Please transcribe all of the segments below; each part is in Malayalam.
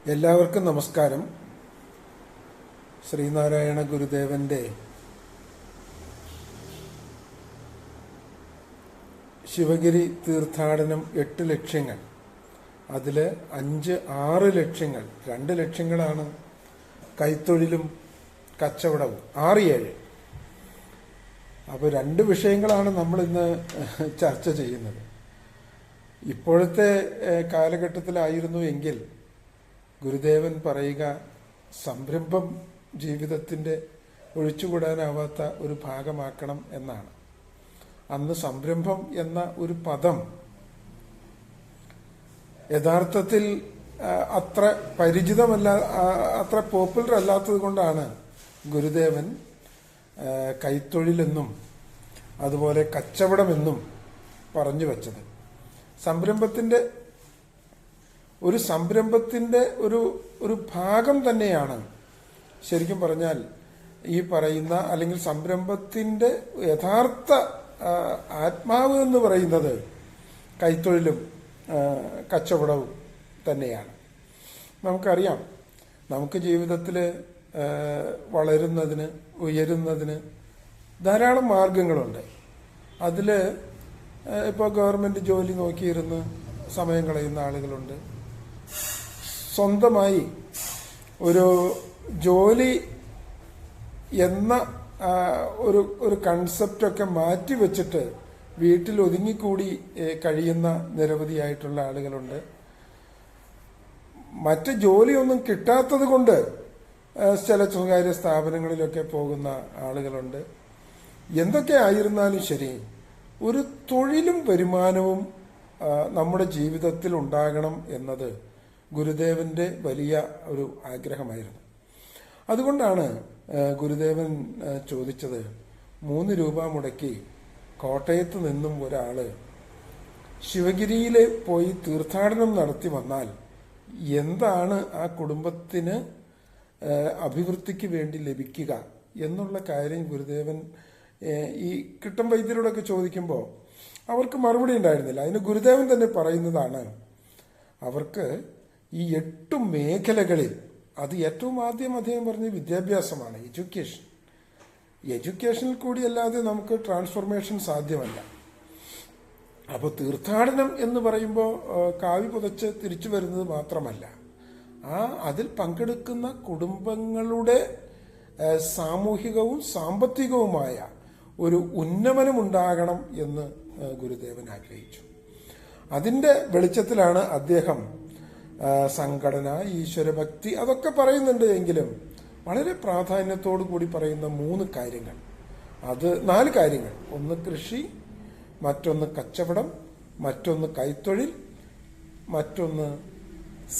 എല്ലാവർക്കും നമസ്കാരം. ശ്രീനാരായണ ഗുരുദേവന്റെ ശിവഗിരി തീർത്ഥാടനം 8 ലക്ഷ്യങ്ങൾ, അതിൽ 6 ലക്ഷ്യങ്ങൾ, 2 ലക്ഷ്യങ്ങളാണ് കൈത്തൊഴിലും കച്ചവടവും, 6-7. അപ്പോൾ 2 വിഷയങ്ങളാണ് നമ്മൾ ഇന്ന് ചർച്ച ചെയ്യുന്നത്. ഇപ്പോഴത്തെ കാലഘട്ടത്തിലായിരുന്നു എങ്കിൽ ഗുരുദേവൻ പറയുക, സംരംഭം ജീവിതത്തിൻ്റെ ഒഴിച്ചുകൂടാനാവാത്ത ഒരു ഭാഗമാക്കണം എന്നാണ്. അന്ന് സംരംഭം എന്ന ഒരു പദം യഥാർത്ഥത്തിൽ അത്ര പരിചിതമല്ല, അത്ര പോപ്പുലർ അല്ലാത്തത് കൊണ്ടാണ് ഗുരുദേവൻ കൈത്തൊഴിലെന്നും അതുപോലെ കച്ചവടമെന്നും പറഞ്ഞു വച്ചത്. സംരംഭത്തിന്റെ ഒരു ഭാഗം തന്നെയാണ് ശരിക്കും പറഞ്ഞാൽ ഈ പറയുന്ന, അല്ലെങ്കിൽ സംരംഭത്തിന്റെ യഥാർത്ഥ ആത്മാവ് എന്ന് പറയുന്നത് കൈത്തൊഴിലും കച്ചവടവും തന്നെയാണ്. നമുക്കറിയാം, നമുക്ക് ജീവിതത്തിൽ വളരുന്നതിന്, ഉയരുന്നതിന് ധാരാളം മാർഗങ്ങളുണ്ട്. അതിൽ ഇപ്പോൾ ഗവൺമെന്റ് ജോലി നോക്കിയിരുന്ന് സമയം കളയുന്ന ആളുകളുണ്ട്. സ്വന്തമായി ഒരു ജോലി എന്ന ഒരു കൺസെപ്റ്റൊക്കെ മാറ്റി വെച്ചിട്ട് വീട്ടിൽ ഒതുങ്ങിക്കൂടി കഴിയുന്ന നിരവധിയായിട്ടുള്ള ആളുകളുണ്ട്. മറ്റ് ജോലിയൊന്നും കിട്ടാത്തത് കൊണ്ട് ചില സ്വകാര്യ സ്ഥാപനങ്ങളിലൊക്കെ പോകുന്ന ആളുകളുണ്ട്. എന്തൊക്കെ ആയിരുന്നാലും ശരി, ഒരു തൊഴിലും വരുമാനവും നമ്മുടെ ജീവിതത്തിൽ ഉണ്ടാകണം എന്നത് ഗുരുദേവന്റെ വലിയ ഒരു ആഗ്രഹമായിരുന്നു. അതുകൊണ്ടാണ് ഗുരുദേവൻ ചോദിച്ചത്, 3 രൂപ മുടക്കി കോട്ടയത്ത് നിന്നും ഒരാള് ശിവഗിരിയിൽ പോയി തീർത്ഥാടനം നടത്തി വന്നാൽ എന്താണ് ആ കുടുംബത്തിന് അഭിവൃദ്ധിക്ക് വേണ്ടി ലഭിക്കുക എന്നുള്ള കാര്യം ഗുരുദേവൻ ഈ കിട്ടം വൈദ്യരോടൊക്കെ ചോദിക്കുമ്പോൾ അവർക്ക് മറുപടി ഉണ്ടായിരുന്നില്ല. അതിന് ഗുരുദേവൻ തന്നെ പറയുന്നതാണ്, അവർക്ക് ഈ 8 മേഖലകളിൽ, അത് ഏറ്റവും ആദ്യം അദ്ദേഹം പറഞ്ഞ വിദ്യാഭ്യാസമാണ്, എഡ്യൂക്കേഷനിൽ കൂടിയല്ലാതെ നമുക്ക് ട്രാൻസ്ഫോർമേഷൻ സാധ്യമല്ല. അപ്പോൾ തീർത്ഥാടനം എന്ന് പറയുമ്പോൾ കാവി പുതച്ച് തിരിച്ചു വരുന്നത് മാത്രമല്ല, അതിൽ പങ്കെടുക്കുന്ന കുടുംബങ്ങളുടെ സാമൂഹികവും സാമ്പത്തികവുമായ ഒരു ഉന്നമനമുണ്ടാകണം എന്ന് ഗുരുദേവൻ ആഗ്രഹിച്ചു. അതിന്റെ വെളിച്ചത്തിലാണ് അദ്ദേഹം സംഘടന, ഈശ്വരഭക്തി അതൊക്കെ പറയുന്നുണ്ട് എങ്കിലും വളരെ പ്രാധാന്യത്തോടു കൂടി പറയുന്ന 3 കാര്യങ്ങൾ, അത് 4 കാര്യങ്ങൾ. ഒന്ന് കൃഷി, മറ്റൊന്ന് കച്ചവടം, മറ്റൊന്ന് കൈത്തൊഴിൽ, മറ്റൊന്ന്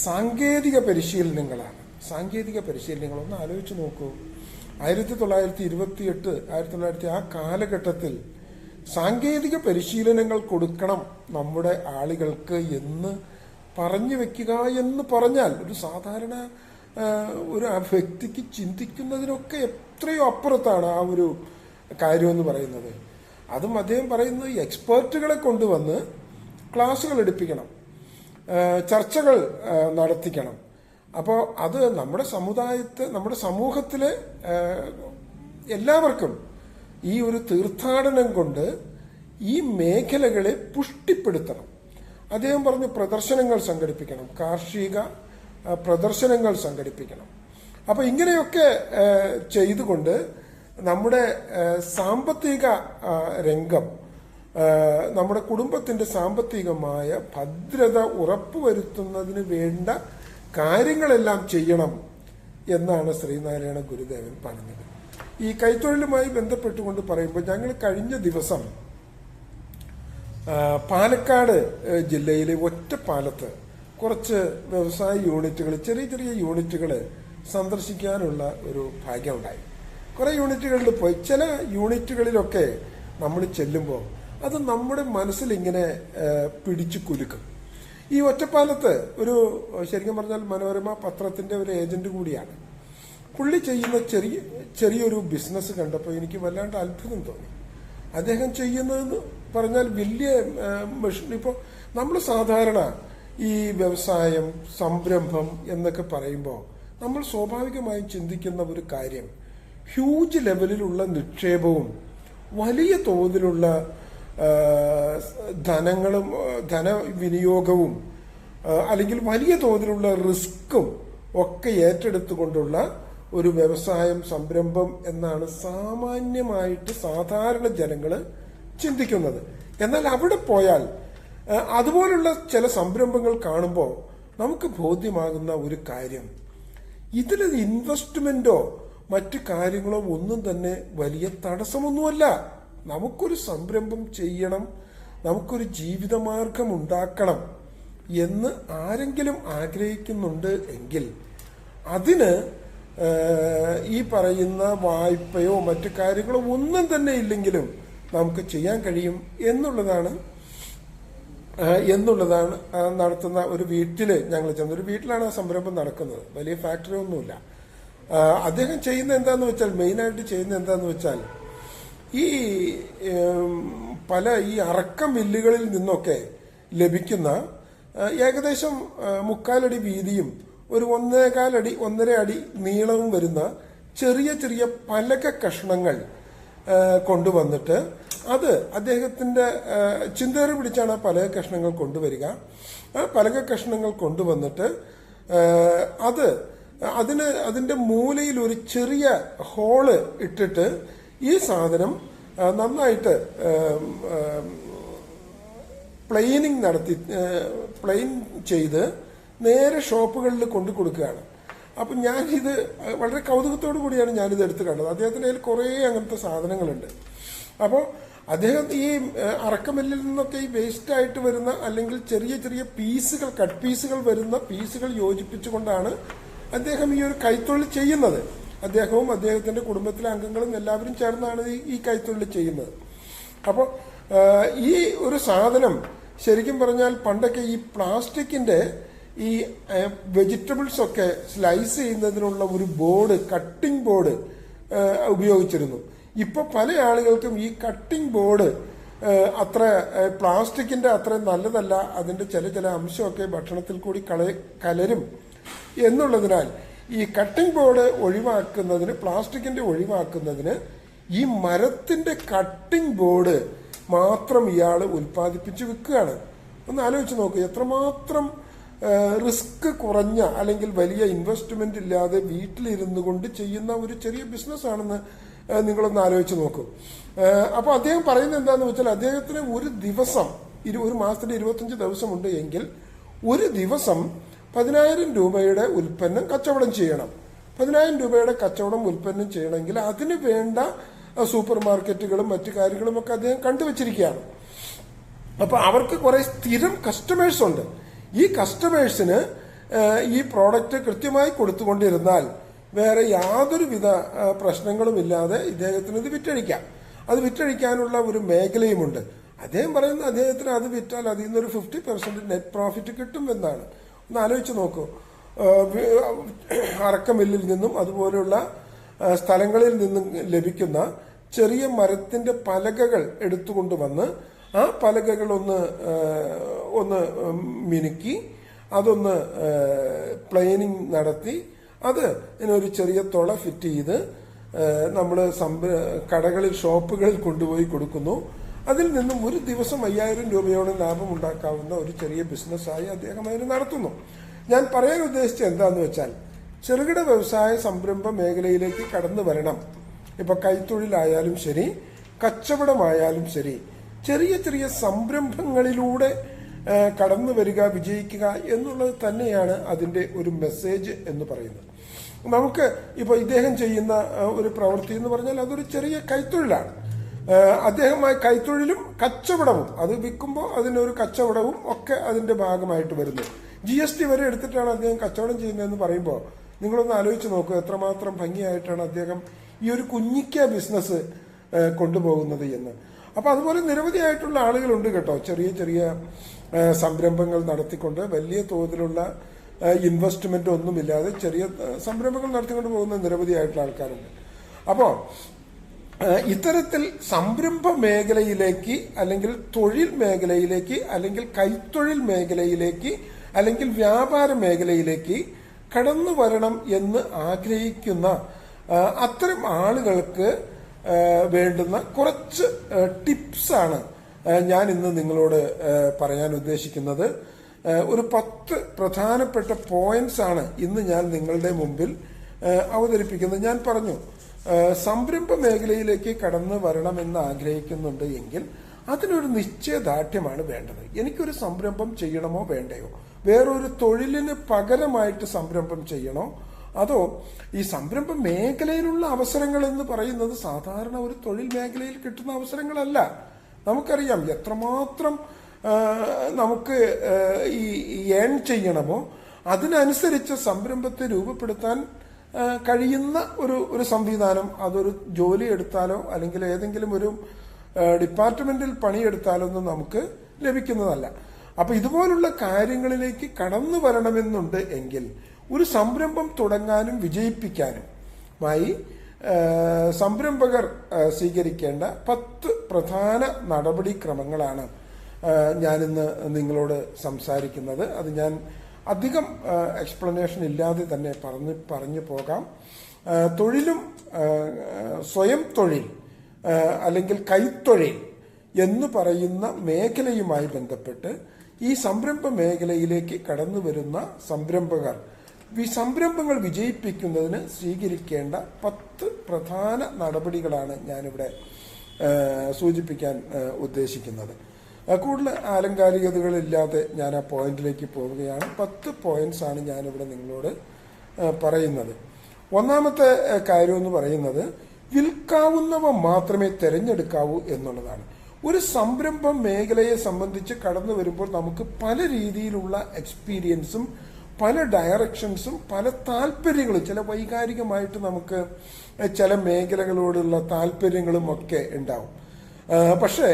സാങ്കേതിക പരിശീലനങ്ങളാണ്. സാങ്കേതിക പരിശീലനങ്ങൾ ഒന്ന് ആലോചിച്ച് നോക്കൂ. 1928 ആ കാലഘട്ടത്തിൽ സാങ്കേതിക പരിശീലനങ്ങൾ കൊടുക്കണം നമ്മുടെ ആളുകൾക്ക് എന്ന് പറഞ്ഞു വെക്കുക എന്ന് പറഞ്ഞാൽ ഒരു സാധാരണ ഒരു വ്യക്തിക്ക് ചിന്തിക്കുന്നതിനൊക്കെ എത്രയോ അപ്പുറത്താണ് ആ ഒരു കാര്യമെന്ന് പറയുന്നത്. അതും അദ്ദേഹം പറയുന്നത് എക്സ്പേർട്ടുകളെ കൊണ്ടുവന്ന് ക്ലാസുകൾ എടുപ്പിക്കണം, ചർച്ചകൾ നടത്തിക്കണം. അപ്പോൾ അത് നമ്മുടെ സമൂഹത്തിലെ എല്ലാവർക്കും ഈ ഒരു തീർത്ഥാടനം കൊണ്ട് ഈ മേഖലകളെ പുഷ്ടിപ്പെടുത്തണം. അദ്ദേഹം പറഞ്ഞു പ്രദർശനങ്ങൾ സംഘടിപ്പിക്കണം, കാർഷിക പ്രദർശനങ്ങൾ സംഘടിപ്പിക്കണം. അപ്പൊ ഇങ്ങനെയൊക്കെ ചെയ്തുകൊണ്ട് നമ്മുടെ സാമ്പത്തിക രംഗം, നമ്മുടെ കുടുംബത്തിന്റെ സാമ്പത്തികമായ ഭദ്രത ഉറപ്പുവരുത്തുന്നതിന് വേണ്ട കാര്യങ്ങളെല്ലാം ചെയ്യണം എന്നാണ് ശ്രീനാരായണ ഗുരുദേവൻ പറഞ്ഞത്. ഈ കൈത്തൊഴിലുമായി ബന്ധപ്പെട്ടുകൊണ്ട് പറയുമ്പോൾ, ഞങ്ങൾ കഴിഞ്ഞ ദിവസം പാലക്കാട് ജില്ലയിലെ ഒറ്റപ്പാലത്ത് കുറച്ച് വ്യവസായ യൂണിറ്റുകൾ, ചെറിയ ചെറിയ യൂണിറ്റുകൾ സന്ദർശിക്കാനുള്ള ഒരു ഭാഗ്യമുണ്ടായി. കുറെ യൂണിറ്റുകളിൽ പോയി. ചില യൂണിറ്റുകളിലൊക്കെ നമ്മൾ ചെല്ലുമ്പോൾ അത് നമ്മുടെ മനസ്സിൽ ഇങ്ങനെ പിടിച്ചു കുലുക്കും. ഈ ഒറ്റപ്പാലത്ത് ശരിക്കും പറഞ്ഞാൽ മനോരമ പത്രത്തിന്റെ ഒരു ഏജന്റ് കൂടിയാണ്. പുള്ളി ചെയ്യുന്ന ചെറിയൊരു ബിസിനസ് കണ്ടപ്പോൾ എനിക്ക് വല്ലാണ്ട് അത്ഭുതം തോന്നി. അദ്ദേഹം ചെയ്യുന്നതെന്ന് പറഞ്ഞാൽ വലിയ മെഷീൻ. ഇപ്പോൾ നമ്മൾ സാധാരണ ഈ വ്യവസായം, സംരംഭം എന്നൊക്കെ പറയുമ്പോൾ നമ്മൾ സ്വാഭാവികമായും ചിന്തിക്കുന്ന ഒരു കാര്യം ഹ്യൂജ് ലെവലിലുള്ള നിക്ഷേപവും വലിയ തോതിലുള്ള ധനവിനിയോഗവും അല്ലെങ്കിൽ വലിയ തോതിലുള്ള റിസ്ക്കും ഒക്കെ ഏറ്റെടുത്തുകൊണ്ടുള്ള ഒരു വ്യവസായം, സംരംഭം എന്നാണ് സാമാന്യമായിട്ട് സാധാരണ ജനങ്ങൾ ചിന്തിക്കുന്നത്. എന്നാൽ അവിടെ പോയാൽ അതുപോലുള്ള ചില സംരംഭങ്ങൾ കാണുമ്പോൾ നമുക്ക് ബോധ്യമാകുന്ന ഒരു കാര്യം, ഇതിൽ ഇൻവെസ്റ്റ്മെന്റോ മറ്റു കാര്യങ്ങളോ ഒന്നും തന്നെ വലിയ തടസ്സമൊന്നുമല്ല. നമുക്കൊരു സംരംഭം ചെയ്യണം, നമുക്കൊരു ജീവിതമാർഗം ഉണ്ടാക്കണം എന്ന് ആരെങ്കിലും ആഗ്രഹിക്കുന്നുണ്ട് എങ്കിൽ അതിന് ഈ പറയുന്ന വായ്പയോ മറ്റു കാര്യങ്ങളോ ഒന്നും തന്നെ ഇല്ലെങ്കിലും നമുക്ക് ചെയ്യാൻ കഴിയും എന്നുള്ളതാണ് നടത്തുന്ന ഒരു വീട്ടില് ഞങ്ങൾ ചെന്ന ഒരു വീട്ടിലാണ് ആ സംരംഭം നടക്കുന്നത്. വലിയ ഫാക്ടറി ഒന്നുമില്ല. അദ്ദേഹം ചെയ്യുന്ന എന്താന്ന് വെച്ചാൽ, മെയിനായിട്ട് ചെയ്യുന്ന എന്താന്ന് വെച്ചാൽ, ഈ ഈ അറക്ക മില്ലുകളിൽ നിന്നൊക്കെ ലഭിക്കുന്ന ഏകദേശം 3/4 അടി വീതിയും ഒരു 1.25 അടി നീളവും വരുന്ന ചെറിയ ചെറിയ പലക കഷ്ണങ്ങൾ കൊണ്ടുവന്നിട്ട് അത് അദ്ദേഹത്തിന്റെ ചിന്തേറി പിടിച്ചാണ് പലക കഷ്ണങ്ങൾ കൊണ്ടുവരിക. ആ പലക കഷ്ണങ്ങൾ കൊണ്ടുവന്നിട്ട് അതിന്റെ മൂലയിൽ ഒരു ചെറിയ ഹോള് ഇട്ടിട്ട് ഈ സാധനം നന്നായിട്ട് പ്ലെയിൻ ചെയ്ത് നേരെ ഷോപ്പുകളിൽ കൊണ്ടു കൊടുക്കുകയാണ്. അപ്പം ഞാനിത് വളരെ കൗതുകത്തോടു കൂടിയാണ് ഞാനിത് എടുത്തു കണ്ടത്. അദ്ദേഹത്തിന്റെ കയ്യിൽ കുറേ അങ്ങനത്തെ സാധനങ്ങളുണ്ട്. അപ്പോൾ അദ്ദേഹം ഈ അറക്കമില്ലിൽ നിന്നൊക്കെ ഈ വേസ്റ്റ് ആയിട്ട് വരുന്ന അല്ലെങ്കിൽ ചെറിയ ചെറിയ പീസുകൾ, കട്ട് പീസുകൾ വരുന്ന പീസുകൾ യോജിപ്പിച്ചുകൊണ്ടാണ് അദ്ദേഹം ഈ ഒരു കൈത്തൊഴിൽ ചെയ്യുന്നത്. അദ്ദേഹവും അദ്ദേഹത്തിന്റെ കുടുംബത്തിലെ അംഗങ്ങളും എല്ലാവരും ചേർന്നാണ് ഈ കൈത്തൊഴിൽ ചെയ്യുന്നത്. അപ്പോൾ ഈ ഒരു സാധനം ശരിക്കും പറഞ്ഞാൽ പണ്ടൊക്കെ ഈ പ്ലാസ്റ്റിക്കിന്റെ ഈ വെജിറ്റബിൾസ് ഒക്കെ സ്ലൈസ് ചെയ്യുന്നതിനുള്ള ഒരു ബോർഡ്, കട്ടിംഗ് ബോർഡ് ഉപയോഗിച്ചിരുന്നു. ഇപ്പൊ പല ആളുകൾക്കും ഈ കട്ടിംഗ് ബോർഡ് അത്ര പ്ലാസ്റ്റിക്കിന്റെ അത്ര നല്ലതല്ല, അതിന്റെ ചില അംശമൊക്കെ ഭക്ഷണത്തിൽ കൂടി കലരും എന്നുള്ളതിനാൽ ഈ കട്ടിംഗ് ബോർഡ് ഒഴിവാക്കുന്നതിന്, പ്ലാസ്റ്റിക്കിന്റെ ഒഴിവാക്കുന്നതിന് ഈ മരത്തിന്റെ കട്ടിംഗ് ബോർഡ് മാത്രം ഇയാൾ ഉൽപ്പാദിപ്പിച്ച് വിൽക്കുകയാണ്. ഒന്ന് ആലോചിച്ച് നോക്കൂ, എത്രമാത്രം റിസ്ക് കുറഞ്ഞ അല്ലെങ്കിൽ വലിയ ഇൻവെസ്റ്റ്മെന്റ് ഇല്ലാതെ വീട്ടിലിരുന്നു കൊണ്ട് ചെയ്യുന്ന ഒരു ചെറിയ ബിസിനസ് ആണെന്ന് നിങ്ങളൊന്ന് ആലോചിച്ച് നോക്കൂ. അപ്പൊ അദ്ദേഹം പറയുന്നത് എന്താന്ന് വെച്ചാൽ, അദ്ദേഹത്തിന് ഒരു ദിവസം, ഒരു മാസത്തിൽ 25 ദിവസമുണ്ട് എങ്കിൽ ഒരു ദിവസം 10,000 രൂപയുടെ ഉൽപ്പന്നം കച്ചവടം ചെയ്യണം. 10,000 രൂപയുടെ കച്ചവടം ഉൽപ്പന്നം ചെയ്യണമെങ്കിൽ അതിന് വേണ്ട സൂപ്പർ മാർക്കറ്റുകളും മറ്റു കാര്യങ്ങളും ഒക്കെ അദ്ദേഹം കണ്ടുവച്ചിരിക്കുകയാണ്. അപ്പൊ അവർക്ക് കുറെ സ്ഥിരം കസ്റ്റമേഴ്സ് ഉണ്ട്. ഈ കസ്റ്റമേഴ്സിന് ഈ പ്രോഡക്റ്റ് കൃത്യമായി കൊടുത്തുകൊണ്ടിരുന്നാൽ വേറെ യാതൊരുവിധ പ്രശ്നങ്ങളും ഇല്ലാതെ ഇദ്ദേഹത്തിന് ഇത് വിറ്റഴിക്കാം. അത് വിറ്റഴിക്കാനുള്ള ഒരു മേഖലയുമുണ്ട്. അദ്ദേഹം പറയുന്നത് അദ്ദേഹത്തിന് അത് വിറ്റാൽ അതിൽ നിന്നൊരു 50% നെറ്റ് പ്രോഫിറ്റ് കിട്ടും എന്നാണ്. ഒന്ന് ആലോചിച്ച് നോക്കൂ. അറക്കമില്ലിൽ നിന്നും അതുപോലെയുള്ള സ്ഥലങ്ങളിൽ നിന്നും ലഭിക്കുന്ന ചെറിയ മരത്തിന്റെ പലകകൾ എടുത്തുകൊണ്ടുവന്ന് ആ പലകകൾ ഒന്ന് മിനുക്കി അതൊന്ന് പ്ലെയിനിങ് നടത്തി അത് ഇതിനൊരു ചെറിയ തുള ഫിറ്റ് ചെയ്ത് നമ്മൾ കടകളിൽ, ഷോപ്പുകളിൽ കൊണ്ടുപോയി കൊടുക്കുന്നു. അതിൽ നിന്നും ഒരു ദിവസം 5,000 രൂപയോളം ലാഭം ഉണ്ടാക്കാവുന്ന ഒരു ചെറിയ ബിസിനസ്സായി അദ്ദേഹം അതിന് നടത്തുന്നു. ഞാൻ പറയാൻ ഉദ്ദേശിച്ചത് എന്താന്ന് വെച്ചാൽ, ചെറുകിട വ്യവസായ സംരംഭ മേഖലയിലേക്ക് കടന്നു വരണം. ഇപ്പൊ കൈത്തൊഴിലായാലും ശരി, കച്ചവടമായാലും ശരി, ചെറിയ ചെറിയ സംരംഭങ്ങളിലൂടെ കടന്നു വരിക, വിജയിക്കുക എന്നുള്ളത് തന്നെയാണ് അതിന്റെ ഒരു മെസ്സേജ് എന്ന് പറയുന്നത്. നമുക്ക് ഇപ്പൊ ഇദ്ദേഹം ചെയ്യുന്ന ഒരു പ്രവൃത്തി എന്ന് പറഞ്ഞാൽ അതൊരു ചെറിയ കൈത്തൊഴിലാണ്. അദ്ദേഹമായി കൈത്തൊഴിലും കച്ചവടവും, അത് വിൽക്കുമ്പോൾ അതിനൊരു കച്ചവടവും ഒക്കെ അതിന്റെ ഭാഗമായിട്ട് വരുന്നു. GST വരെ എടുത്തിട്ടാണ് അദ്ദേഹം കച്ചവടം ചെയ്യുന്നതെന്ന് പറയുമ്പോൾ നിങ്ങളൊന്ന് ആലോചിച്ച് നോക്കുക, എത്രമാത്രം ഭംഗിയായിട്ടാണ് അദ്ദേഹം ഈ ഒരു കുഞ്ഞിക്ക ബിസിനസ് കൊണ്ടുപോകുന്നത് എന്ന്. അപ്പൊ അതുപോലെ നിരവധിയായിട്ടുള്ള ആളുകളുണ്ട് കേട്ടോ, ചെറിയ ചെറിയ സംരംഭങ്ങൾ നടത്തിക്കൊണ്ട് വലിയ തോതിലുള്ള ഇൻവെസ്റ്റ്മെന്റ് ഒന്നുമില്ലാതെ ചെറിയ സംരംഭങ്ങൾ നടത്തിക്കൊണ്ട് പോകുന്ന നിരവധിയായിട്ടുള്ള ആൾക്കാരുണ്ട്. അപ്പോ ഇത്തരത്തിൽ സംരംഭ മേഖലയിലേക്ക് അല്ലെങ്കിൽ തൊഴിൽ മേഖലയിലേക്ക് അല്ലെങ്കിൽ കൈത്തൊഴിൽ മേഖലയിലേക്ക് അല്ലെങ്കിൽ വ്യാപാര മേഖലയിലേക്ക് കടന്നു വരണം എന്ന് ആഗ്രഹിക്കുന്ന അത്തരം ആളുകൾക്ക് വേണ്ടുന്ന കുറച്ച് ടിപ്സാണ് ഞാൻ ഇന്ന് നിങ്ങളോട് പറയാൻ ഉദ്ദേശിക്കുന്നത്. ഒരു 10 പ്രധാനപ്പെട്ട പോയിന്റ്സ് ആണ് ഇന്ന് ഞാൻ നിങ്ങളുടെ മുമ്പിൽ അവതരിപ്പിക്കുന്നത്. ഞാൻ പറഞ്ഞു, സംരംഭ മേഖലയിലേക്ക് കടന്നു വരണമെന്ന് ആഗ്രഹിക്കുന്നുണ്ട് എങ്കിൽ അതിനൊരു നിശ്ചയദാർഢ്യമാണ് വേണ്ടത്. എനിക്കൊരു സംരംഭം ചെയ്യണമോ വേണ്ടയോ, വേറൊരു തൊഴിലിന് പകരമായിട്ട് സംരംഭം ചെയ്യണോ, അതോ ഈ സംരംഭ മേഖലയിലുള്ള അവസരങ്ങൾ എന്ന് പറയുന്നത് സാധാരണ ഒരു തൊഴിൽ മേഖലയിൽ കിട്ടുന്ന അവസരങ്ങളല്ല. നമുക്കറിയാം എത്രമാത്രം നമുക്ക് ഈ ഏൺ ചെയ്യണമോ അതിനനുസരിച്ച് സംരംഭത്തെ രൂപപ്പെടുത്താൻ കഴിയുന്ന ഒരു സംവിധാനം, അതൊരു ജോലി എടുത്താലോ അല്ലെങ്കിൽ ഏതെങ്കിലും ഒരു ഡിപ്പാർട്ട്മെന്റിൽ പണിയെടുത്താലോ ഒന്നും നമുക്ക് ലഭിക്കുന്നതല്ല. അപ്പൊ ഇതുപോലുള്ള കാര്യങ്ങളിലേക്ക് കടന്നു വരണമെന്നുണ്ട് എങ്കിൽ ഒരു സംരംഭം തുടങ്ങാനും വിജയിപ്പിക്കാനുമായി സംരംഭകർ സ്വീകരിക്കേണ്ട 10 പ്രധാന നടപടിക്രമങ്ങളാണ് ഞാനിന്ന് നിങ്ങളോട് സംസാരിക്കുന്നത്. അത് ഞാൻ അധികം എക്സ്പ്ലനേഷൻ ഇല്ലാതെ തന്നെ പറഞ്ഞു പോകാം. തൊഴിലും സ്വയം തൊഴിൽ അല്ലെങ്കിൽ കൈത്തൊഴിൽ എന്ന് പറയുന്ന മേഖലയുമായി ബന്ധപ്പെട്ട് ഈ സംരംഭ മേഖലയിലേക്ക് കടന്നു വരുന്ന സംരംഭകർ സംരംഭങ്ങൾ വിജയിപ്പിക്കുന്നതിന് സ്വീകരിക്കേണ്ട 10 പ്രധാന നടപടികളാണ് ഞാനിവിടെ സൂചിപ്പിക്കാൻ ഉദ്ദേശിക്കുന്നത്. കൂടുതൽ ആലങ്കാരികതകളില്ലാതെ ഞാൻ ആ പോയിന്റിലേക്ക് പോവുകയാണ്. 10 പോയിന്റ്സ് ആണ് ഞാനിവിടെ നിങ്ങളോട് പറയുന്നത്. ഒന്നാമത്തെ കാര്യം എന്ന് പറയുന്നത് വിൽക്കാവുന്നവ മാത്രമേ തിരഞ്ഞെടുക്കാവൂ എന്നുള്ളതാണ്. ഒരു സംരംഭ മേഖലയെ സംബന്ധിച്ച് കടന്നു വരുമ്പോൾ നമുക്ക് പല രീതിയിലുള്ള എക്സ്പീരിയൻസും പല ഡയറക്ഷൻസും പല താല്പര്യങ്ങളും, ചില വൈകാരികമായിട്ട് നമുക്ക് ചില മേഖലകളോടുള്ള താല്പര്യങ്ങളും ഒക്കെ ഉണ്ടാവും. പക്ഷേ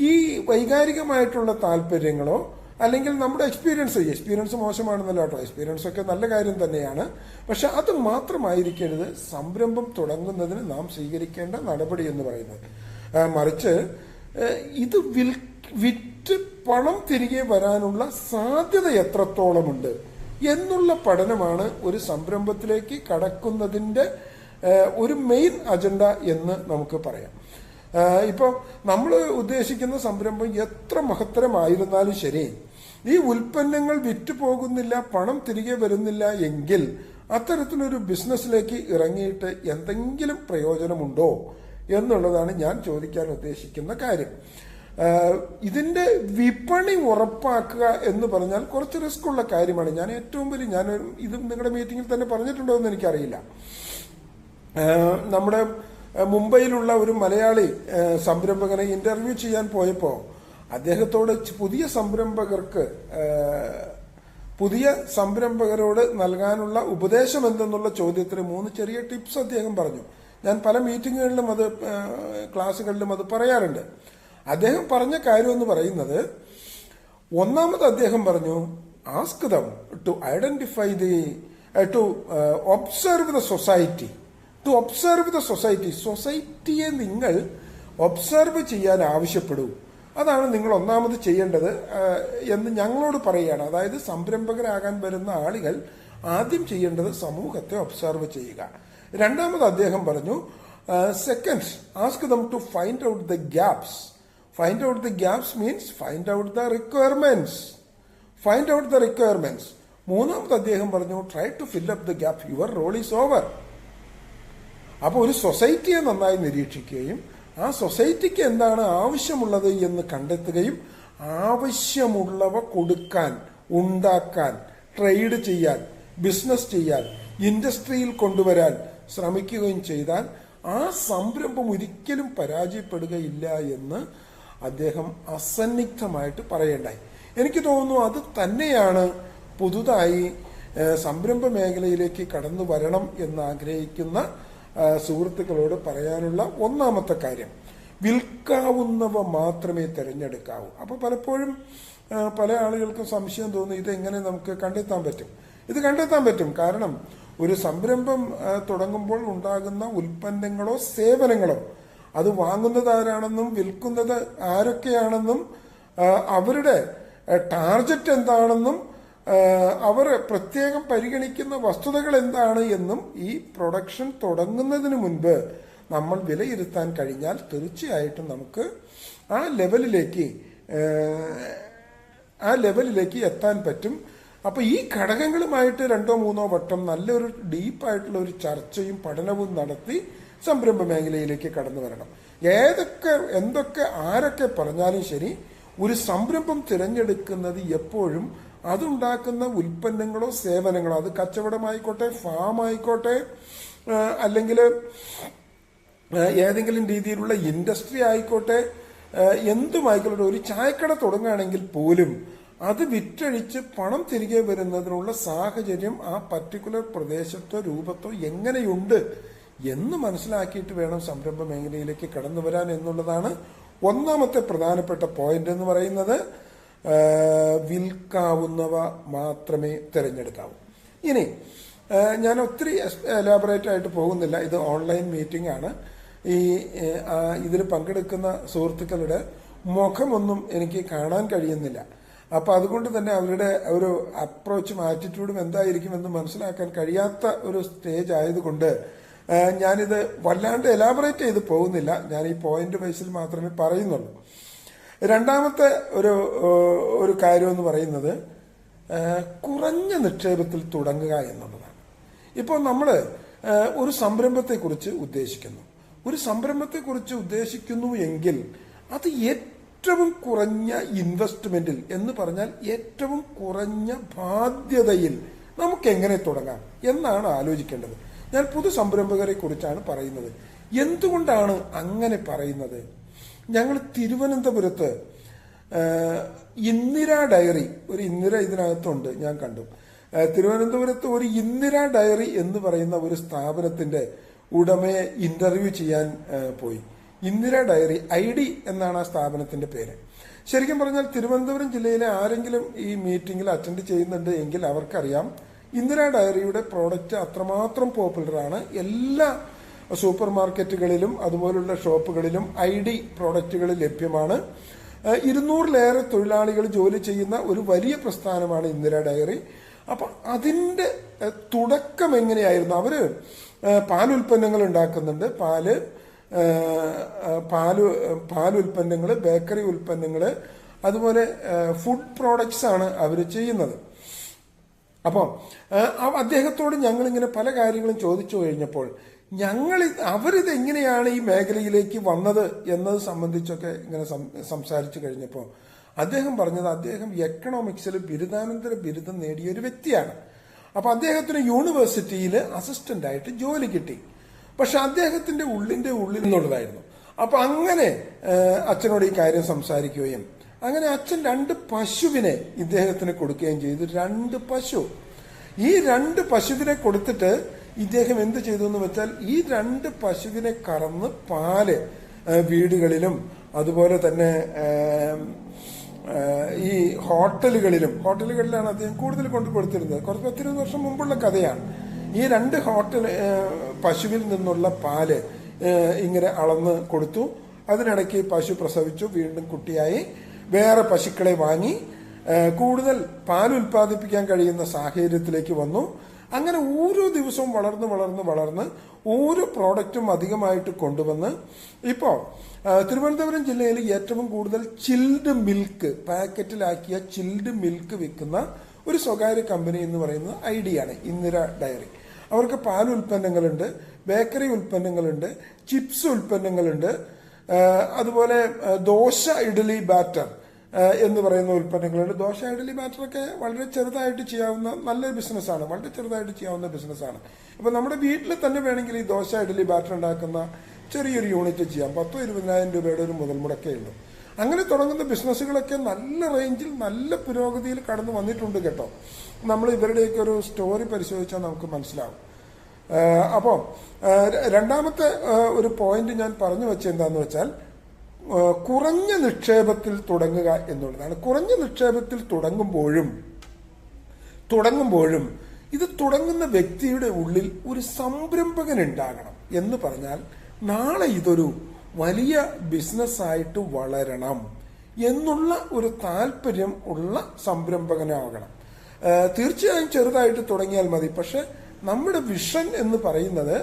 ഈ വൈകാരികമായിട്ടുള്ള താല്പര്യങ്ങളോ അല്ലെങ്കിൽ നമ്മുടെ എക്സ്പീരിയൻസ് മോശമാണെന്നല്ല കേട്ടോ, എക്സ്പീരിയൻസ് ഒക്കെ നല്ല കാര്യം തന്നെയാണ്. പക്ഷെ അത് മാത്രമായിരിക്കരുത് സംരംഭം തുടങ്ങുന്നതിന് നാം സ്വീകരിക്കേണ്ട നടപടി എന്ന് പറയുന്നത്. മറിച്ച് ഇത് വിറ്റ് പണം തിരികെ വരാനുള്ള സാധ്യത എത്രത്തോളമുണ്ട് എന്നുള്ള പഠനമാണ് ഒരു സംരംഭത്തിലേക്ക് കടക്കുന്നതിന്റെ ഒരു മെയിൻ അജണ്ട എന്ന് നമുക്ക് പറയാം. ഇപ്പൊ നമ്മൾ ഉദ്ദേശിക്കുന്ന സംരംഭം എത്ര മഹത്തരമായിരുന്നാലും ശരി, ഈ ഉൽപ്പന്നങ്ങൾ വിറ്റ് പോകുന്നില്ല, പണം തിരികെ വരുന്നില്ല എങ്കിൽ അത്തരത്തിലൊരു ബിസിനസ്സിലേക്ക് ഇറങ്ങിയിട്ട് എന്തെങ്കിലും പ്രയോജനമുണ്ടോ എന്നുള്ളതാണ് ഞാൻ ചോദിക്കാൻ ഉദ്ദേശിക്കുന്ന കാര്യം. ഇതിന്റെ വിപണി ഉറപ്പാക്കുക എന്ന് പറഞ്ഞാൽ കുറച്ച് റിസ്ക് ഉള്ള കാര്യമാണ്. ഞാൻ ഏറ്റവും വലിയ ഇത് നിങ്ങളുടെ മീറ്റിംഗിൽ തന്നെ പറഞ്ഞിട്ടുണ്ടോ എന്ന് എനിക്കറിയില്ല. നമ്മുടെ മുംബൈയിലുള്ള ഒരു മലയാളി സംരംഭകനെ ഇന്റർവ്യൂ ചെയ്യാൻ പോയപ്പോൾ അദ്ദേഹത്തോട് പുതിയ സംരംഭകരോട് നൽകാനുള്ള ഉപദേശം എന്തെന്നുള്ള ചോദ്യത്തിന് 3 ചെറിയ ടിപ്സ് അദ്ദേഹം പറഞ്ഞു. ഞാൻ പല മീറ്റിങ്ങുകളിലും ക്ലാസ്സുകളിലും അത് പറയാറുണ്ട്. അദ്ദേഹം പറഞ്ഞ കാര്യം എന്ന് പറയുന്നത്, ഒന്നാമത് അദ്ദേഹം പറഞ്ഞു, ask them to identify to observe the society. സൊസൈറ്റിയെ നിങ്ങൾ ഒബ്സർവ് ചെയ്യാൻ ആവശ്യപ്പെടൂ. അതാണ് നിങ്ങൾ ഒന്നാമത് ചെയ്യേണ്ടത് എന്ന് ഞങ്ങളോട് പറയുകയാണ്. അതായത് സംരംഭകരാകാൻ വരുന്ന ആളുകൾ ആദ്യം ചെയ്യേണ്ടത് സമൂഹത്തെ ഒബ്സർവ് ചെയ്യുക. രണ്ടാമത് അദ്ദേഹം പറഞ്ഞു, second, ask them to find out the gaps. Find out the gaps means find out the requirements. മൂന്നാമത് അദ്ദേഹം പറഞ്ഞു, try to fill up the gap. Your role is over. അപ്പോൾ ഒരു സൊസൈറ്റിയെ നന്നായി നിരീക്ഷിക്കുകയും ആ സൊസൈറ്റിക്ക് എന്താണ് ആവശ്യമുള്ളത് എന്ന് കണ്ടെത്തുകയും ആവശ്യമുള്ളവ കൊടുക്കാൻ, ഉണ്ടാക്കാൻ, ട്രേഡ് ചെയ്യാൻ, ബിസിനസ് ചെയ്യാൻ, ഇൻഡസ്ട്രിയിൽ കൊണ്ടുവരാൻ ശ്രമിക്കുകയും ചെയ്താൽ ആ സംരംഭം ഒരിക്കലും പരാജയപ്പെടുകയില്ല എന്ന് അദ്ദേഹം അസന്നിഗ്ധമായിട്ട് പറയേണ്ടായി. എനിക്ക് തോന്നുന്നു അത് തന്നെയാണ് പുതുതായി സംരംഭ മേഖലയിലേക്ക് കടന്നു വരണം എന്ന് ആഗ്രഹിക്കുന്ന സുഹൃത്തുക്കളോട് പറയാനുള്ള ഒന്നാമത്തെ കാര്യം. വിൽക്കാവുന്നവ മാത്രമേ തിരഞ്ഞെടുക്കാവൂ. അപ്പൊ പലപ്പോഴും പല ആളുകൾക്കും സംശയം തോന്നുന്നു, ഇതെങ്ങനെ നമുക്ക് കണ്ടെത്താൻ പറ്റും? ഇത് കണ്ടെത്താൻ പറ്റും. കാരണം ഒരു സംരംഭം തുടങ്ങുമ്പോൾ ഉണ്ടാകുന്ന ഉൽപ്പന്നങ്ങളോ സേവനങ്ങളോ അത് വാങ്ങുന്നത് ആരാണെന്നും വിൽക്കുന്നത് ആരൊക്കെയാണെന്നും അവരുടെ ടാർഗറ്റ് എന്താണെന്നും അവർ പ്രത്യേകം പരിഗണിക്കുന്ന വസ്തുതകൾ എന്താണ് എന്നും ഈ പ്രൊഡക്ഷൻ തുടങ്ങുന്നതിന് മുൻപ് നമ്മൾ വിലയിരുത്താൻ കഴിഞ്ഞാൽ തീർച്ചയായിട്ടും നമുക്ക് ആ ലെവലിലേക്ക് എത്താൻ പറ്റും. അപ്പൊ ഈ ഘടകങ്ങളുമായിട്ട് 2 or 3 വട്ടം നല്ലൊരു ഡീപ്പായിട്ടുള്ള ഒരു ചർച്ചയും പഠനവും നടത്തി സംരംഭ മേഖലയിലേക്ക് കടന്നു വരണം. എന്തൊക്കെ ആരൊക്കെ പറഞ്ഞാലും ശരി, ഒരു സംരംഭം തിരഞ്ഞെടുക്കുന്നത് എപ്പോഴും അതുണ്ടാക്കുന്ന ഉൽപ്പന്നങ്ങളോ സേവനങ്ങളോ, അത് കച്ചവടമായിക്കോട്ടെ, ഫാം ആയിക്കോട്ടെ, അല്ലെങ്കിൽ ഏതെങ്കിലും രീതിയിലുള്ള ഇൻഡസ്ട്രി ആയിക്കോട്ടെ, എന്തുമായിക്കോട്ടെ, ഒരു ചായക്കട തുടങ്ങുകയാണെങ്കിൽ പോലും അത് വിറ്റഴിച്ച് പണം തിരികെ വരുന്നതിനുള്ള സാഹചര്യം ആ പർട്ടിക്കുലർ പ്രദേശത്തോ രൂപത്തോ എങ്ങനെയുണ്ട് എന്ന് മനസ്സിലാക്കിയിട്ട് വേണം സംരംഭ മേഖലയിലേക്ക് കടന്നു വരാൻ എന്നുള്ളതാണ് ഒന്നാമത്തെ പ്രധാനപ്പെട്ട പോയിന്റ് എന്ന് പറയുന്നത്. വിൽക്കാവുന്നവ മാത്രമേ തിരഞ്ഞെടുക്കാവൂ. ഇനി ഞാൻ ഒത്തിരി എലാബറേറ്റ് ആയിട്ട് പോകുന്നില്ല. ഇത് ഓൺലൈൻ മീറ്റിംഗ് ആണ്. ഇതിൽ പങ്കെടുക്കുന്ന സുഹൃത്തുക്കളുടെ മുഖമൊന്നും എനിക്ക് കാണാൻ കഴിയുന്നില്ല. അപ്പൊ അതുകൊണ്ട് തന്നെ അവരുടെ ഒരു അപ്രോച്ചും ആറ്റിറ്റ്യൂഡും എന്തായിരിക്കുമെന്ന് മനസ്സിലാക്കാൻ കഴിയാത്ത ഒരു സ്റ്റേജ് ആയതുകൊണ്ട് ഞാനിത് വല്ലാണ്ട് എലാബറേറ്റ് ചെയ്ത് പോകുന്നില്ല. ഞാൻ ഈ പോയിന്റ് വൈസിൽ മാത്രമേ പറയുന്നുള്ളൂ. രണ്ടാമത്തെ ഒരു കാര്യം എന്ന് പറയുന്നത് കുറഞ്ഞ നിക്ഷേപത്തിൽ തുടങ്ങുക എന്നുള്ളതാണ്. ഇപ്പോൾ നമ്മൾ ഒരു സംരംഭത്തെക്കുറിച്ച് ഉദ്ദേശിക്കുന്നു എങ്കിൽ അത് ഏറ്റവും കുറഞ്ഞ ഇൻവെസ്റ്റ്മെന്റിൽ എന്ന് പറഞ്ഞാൽ ഏറ്റവും കുറഞ്ഞ ബാധ്യതയിൽ നമുക്ക് എങ്ങനെ തുടങ്ങാം എന്നാണ് ആലോചിക്കേണ്ടത്. ഞാൻ പുതു സംരംഭകരെ കുറിച്ചാണ് പറയുന്നത്. എന്തുകൊണ്ടാണ് അങ്ങനെ പറയുന്നത്? ഞങ്ങൾ തിരുവനന്തപുരത്ത് ഇന്ദിര ഡയറി, ഒരു ഇന്ദിര ഇതിനകത്തുണ്ട്, ഞാൻ കണ്ടു. തിരുവനന്തപുരത്ത് ഒരു ഇന്ദിര ഡയറി എന്ന് പറയുന്ന ഒരു സ്ഥാപനത്തിന്റെ ഉടമയെ ഇന്റർവ്യൂ ചെയ്യാൻ പോയി. ഇന്ദിര ഡയറി ID എന്നാണ് ആ സ്ഥാപനത്തിന്റെ പേര്. ശരിക്കും പറഞ്ഞാൽ തിരുവനന്തപുരം ജില്ലയിലെ ആരെങ്കിലും ഈ മീറ്റിംഗിൽ അറ്റൻഡ് ചെയ്യുന്നുണ്ട് എങ്കിൽ അവർക്കറിയാം ഇന്ദിര ഡയറിയുടെ പ്രോഡക്റ്റ് അത്രമാത്രം പോപ്പുലറാണ്. എല്ലാ സൂപ്പർ മാർക്കറ്റുകളിലും അതുപോലുള്ള ഷോപ്പുകളിലും ID പ്രോഡക്റ്റുകൾ ലഭ്യമാണ്. 200-ലേറെ തൊഴിലാളികൾ ജോലി ചെയ്യുന്ന ഒരു വലിയ പ്രസ്ഥാനമാണ് ഇന്ദിര ഡയറി. അപ്പൊ അതിന്റെ തുടക്കം എങ്ങനെയായിരുന്നു? അവര് പാലുൽപ്പന്നങ്ങൾ ഉണ്ടാക്കുന്നുണ്ട്. പാലുൽപ്പന്നങ്ങൾ, ബേക്കറി ഉൽപ്പന്നങ്ങൾ, അതുപോലെ ഫുഡ് പ്രോഡക്ട്സ് ആണ് അവർ ചെയ്യുന്നത്. അപ്പോൾ അദ്ദേഹത്തോട് ഞങ്ങളിങ്ങനെ പല കാര്യങ്ങളും ചോദിച്ചു കഴിഞ്ഞപ്പോൾ അവരിത് എങ്ങനെയാണ് ഈ മേഖലയിലേക്ക് വന്നത് എന്നത് സംബന്ധിച്ചൊക്കെ ഇങ്ങനെ സംസാരിച്ചു കഴിഞ്ഞപ്പോൾ അദ്ദേഹം പറഞ്ഞത് അദ്ദേഹം എക്കണോമിക്സിൽ ബിരുദാനന്തര ബിരുദം നേടിയ ഒരു വ്യക്തിയാണ്. അപ്പൊ അദ്ദേഹത്തിന് യൂണിവേഴ്സിറ്റിയിൽ അസിസ്റ്റന്റ് ആയിട്ട് ജോലി കിട്ടി. പക്ഷെ അദ്ദേഹത്തിന്റെ ഉള്ളിൽ നിന്നുള്ളതായിരുന്നു. അപ്പൊ അങ്ങനെ അച്ഛനോട് ഈ കാര്യം സംസാരിക്കുകയും അങ്ങനെ അച്ഛൻ 2 പശുവിനെ ഇദ്ദേഹത്തിന് കൊടുക്കുകയും ചെയ്തു. 2 പശു. ഈ 2 പശുവിനെ കൊടുത്തിട്ട് ഇദ്ദേഹം എന്ത് ചെയ്തു എന്ന് വെച്ചാൽ ഈ 2 പശുവിനെ കറന്ന് പാല് വീടുകളിലും അതുപോലെ തന്നെ ഈ ഹോട്ടലുകളിലാണ് അദ്ദേഹം കൂടുതൽ കൊണ്ടു കൊടുത്തിരുന്നത്. കുറച്ച് 10-20 വർഷം മുമ്പുള്ള കഥയാണ്. ഈ 2 പശുവിൽ നിന്നുള്ള പാല് ഇങ്ങനെ അളന്ന് കൊടുത്തു. അതിനിടയ്ക്ക് പശു പ്രസവിച്ചു, വീണ്ടും കുട്ടിയായി, വേറെ പശുക്കളെ വാങ്ങി, കൂടുതൽ പാൽ ഉൽപ്പാദിപ്പിക്കാൻ കഴിയുന്ന സാഹചര്യത്തിലേക്ക് വന്നു. അങ്ങനെ ഓരോ ദിവസവും വളർന്ന് ഓരോ പ്രോഡക്റ്റും അധികമായിട്ട് കൊണ്ടുവന്ന് ഇപ്പോ തിരുവനന്തപുരം ജില്ലയിൽ ഏറ്റവും കൂടുതൽ ചിൽഡ് മിൽക്ക്, പാക്കറ്റിലാക്കിയ ചിൽഡ് മിൽക്ക് വിൽക്കുന്ന ഒരു സ്വകാര്യ കമ്പനി എന്ന് പറയുന്നത് ID ആണ്, ഇന്ദിര ഡയറി. അവർക്ക് പാൽ ഉൽപ്പന്നങ്ങളുണ്ട്, ബേക്കറി ഉൽപ്പന്നങ്ങളുണ്ട്, ചിപ്സ് ഉൽപ്പന്നങ്ങളുണ്ട്, അതുപോലെ ദോശ ഇഡ്ഡലി ബാറ്റർ എന്ന് പറയുന്ന ഉൽപ്പന്നങ്ങളുണ്ട്. ദോശ ഇഡ്ഡലി ബാറ്ററൊക്കെ വളരെ ചെറുതായിട്ട് ചെയ്യാവുന്ന നല്ലൊരു ബിസിനസ്സാണ്, വളരെ ചെറുതായിട്ട് ചെയ്യാവുന്ന ബിസിനസ്സാണ്. ഇപ്പൊ നമ്മുടെ വീട്ടിൽ തന്നെ വേണമെങ്കിൽ ഈ ദോശ ഇഡ്ഡലി ബാറ്റർ ഉണ്ടാക്കുന്ന ചെറിയൊരു യൂണിറ്റ് ചെയ്യാം. 10,000-20,000 രൂപയുടെ ഒരു മുതൽ മുടക്കേ ഉള്ളൂ. അങ്ങനെ തുടങ്ങുന്ന ബിസിനസ്സുകളൊക്കെ നല്ല റേഞ്ചിൽ നല്ല പുരോഗതിയിൽ കടന്നു വന്നിട്ടുണ്ട് കേട്ടോ. നമ്മൾ ഇവരുടെയൊക്കെ ഒരു സ്റ്റോറി പരിശോധിച്ചാൽ നമുക്ക് മനസ്സിലാവും. അപ്പോൾ രണ്ടാമത്തെ ഒരു പോയിന്റ് ഞാൻ പറഞ്ഞു വെച്ച എന്താന്ന് വെച്ചാൽ കുറഞ്ഞ നിക്ഷേപത്തിൽ തുടങ്ങുക എന്നുള്ളതാണ്. കുറഞ്ഞ നിക്ഷേപത്തിൽ തുടങ്ങുമ്പോഴും ഇത് തുടങ്ങുന്ന വ്യക്തിയുടെ ഉള്ളിൽ ഒരു സംരംഭകൻ ഉണ്ടാകണം എന്ന് പറഞ്ഞാൽ നാളെ ഇതൊരു വലിയ ബിസിനസ്സായിട്ട് വളരണം എന്നുള്ള ഒരു താല്പര്യം ഉള്ള സംരംഭകനാകണം. തീർച്ചയായും ചെറുതായിട്ട് തുടങ്ങിയാൽ മതി. പക്ഷെ നമ്മുടെ വിഷൻ എന്ന് പറയുന്നത്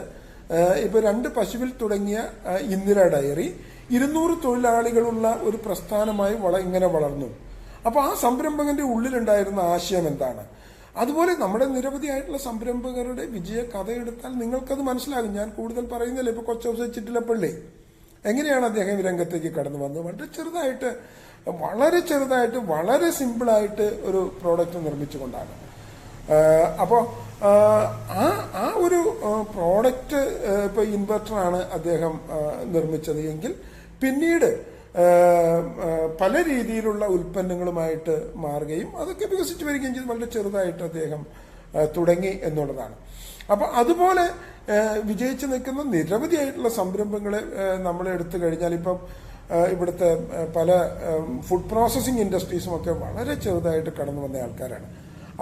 ഇപ്പൊ 2 പശുവിൽ തുടങ്ങിയ ഇന്ദിര ഡയറി 200 തൊഴിലാളികളുള്ള ഒരു പ്രസ്ഥാനമായി ഇങ്ങനെ വളർന്നു. അപ്പൊ ആ സംരംഭകന്റെ ഉള്ളിലുണ്ടായിരുന്ന ആശയം എന്താണ്? അതുപോലെ നമ്മുടെ നിരവധിയായിട്ടുള്ള സംരംഭകരുടെ വിജയ കഥ എടുത്താൽ നിങ്ങൾക്കത് മനസ്സിലാകും. ഞാൻ കൂടുതൽ പറയുന്നില്ല. ഇപ്പൊ കൊച്ചൗസ ചിറ്റിലപ്പള്ളി എങ്ങനെയാണ് അദ്ദേഹം രംഗത്തേക്ക് കടന്നു വന്നത്? വളരെ ചെറുതായിട്ട് വളരെ സിമ്പിളായിട്ട് ഒരു പ്രോഡക്റ്റ് നിർമ്മിച്ചുകൊണ്ടാണ്. അപ്പോൾ ആ ഒരു പ്രോഡക്റ്റ് ഇപ്പൊ ഇൻവെർട്ടറാണ് അദ്ദേഹം നിർമ്മിച്ചത് എങ്കിൽ പിന്നീട് പല രീതിയിലുള്ള ഉൽപ്പന്നങ്ങളുമായിട്ട് മാറുകയും അതൊക്കെ വികസിച്ചു വരികയും ചെയ്ത് വളരെ ചെറുതായിട്ട് അദ്ദേഹം തുടങ്ങി എന്നുള്ളതാണ്. അപ്പൊ അതുപോലെ വിജയിച്ചു നിൽക്കുന്ന നിരവധിയായിട്ടുള്ള സംരംഭങ്ങളെ നമ്മൾ എടുത്തു കഴിഞ്ഞാൽ ഇപ്പം ഇവിടുത്തെ പല ഫുഡ് പ്രോസസ്സിംഗ് ഇൻഡസ്ട്രീസും ഒക്കെ വളരെ ചെറുതായിട്ട് കടന്നു വന്ന ആൾക്കാരാണ്.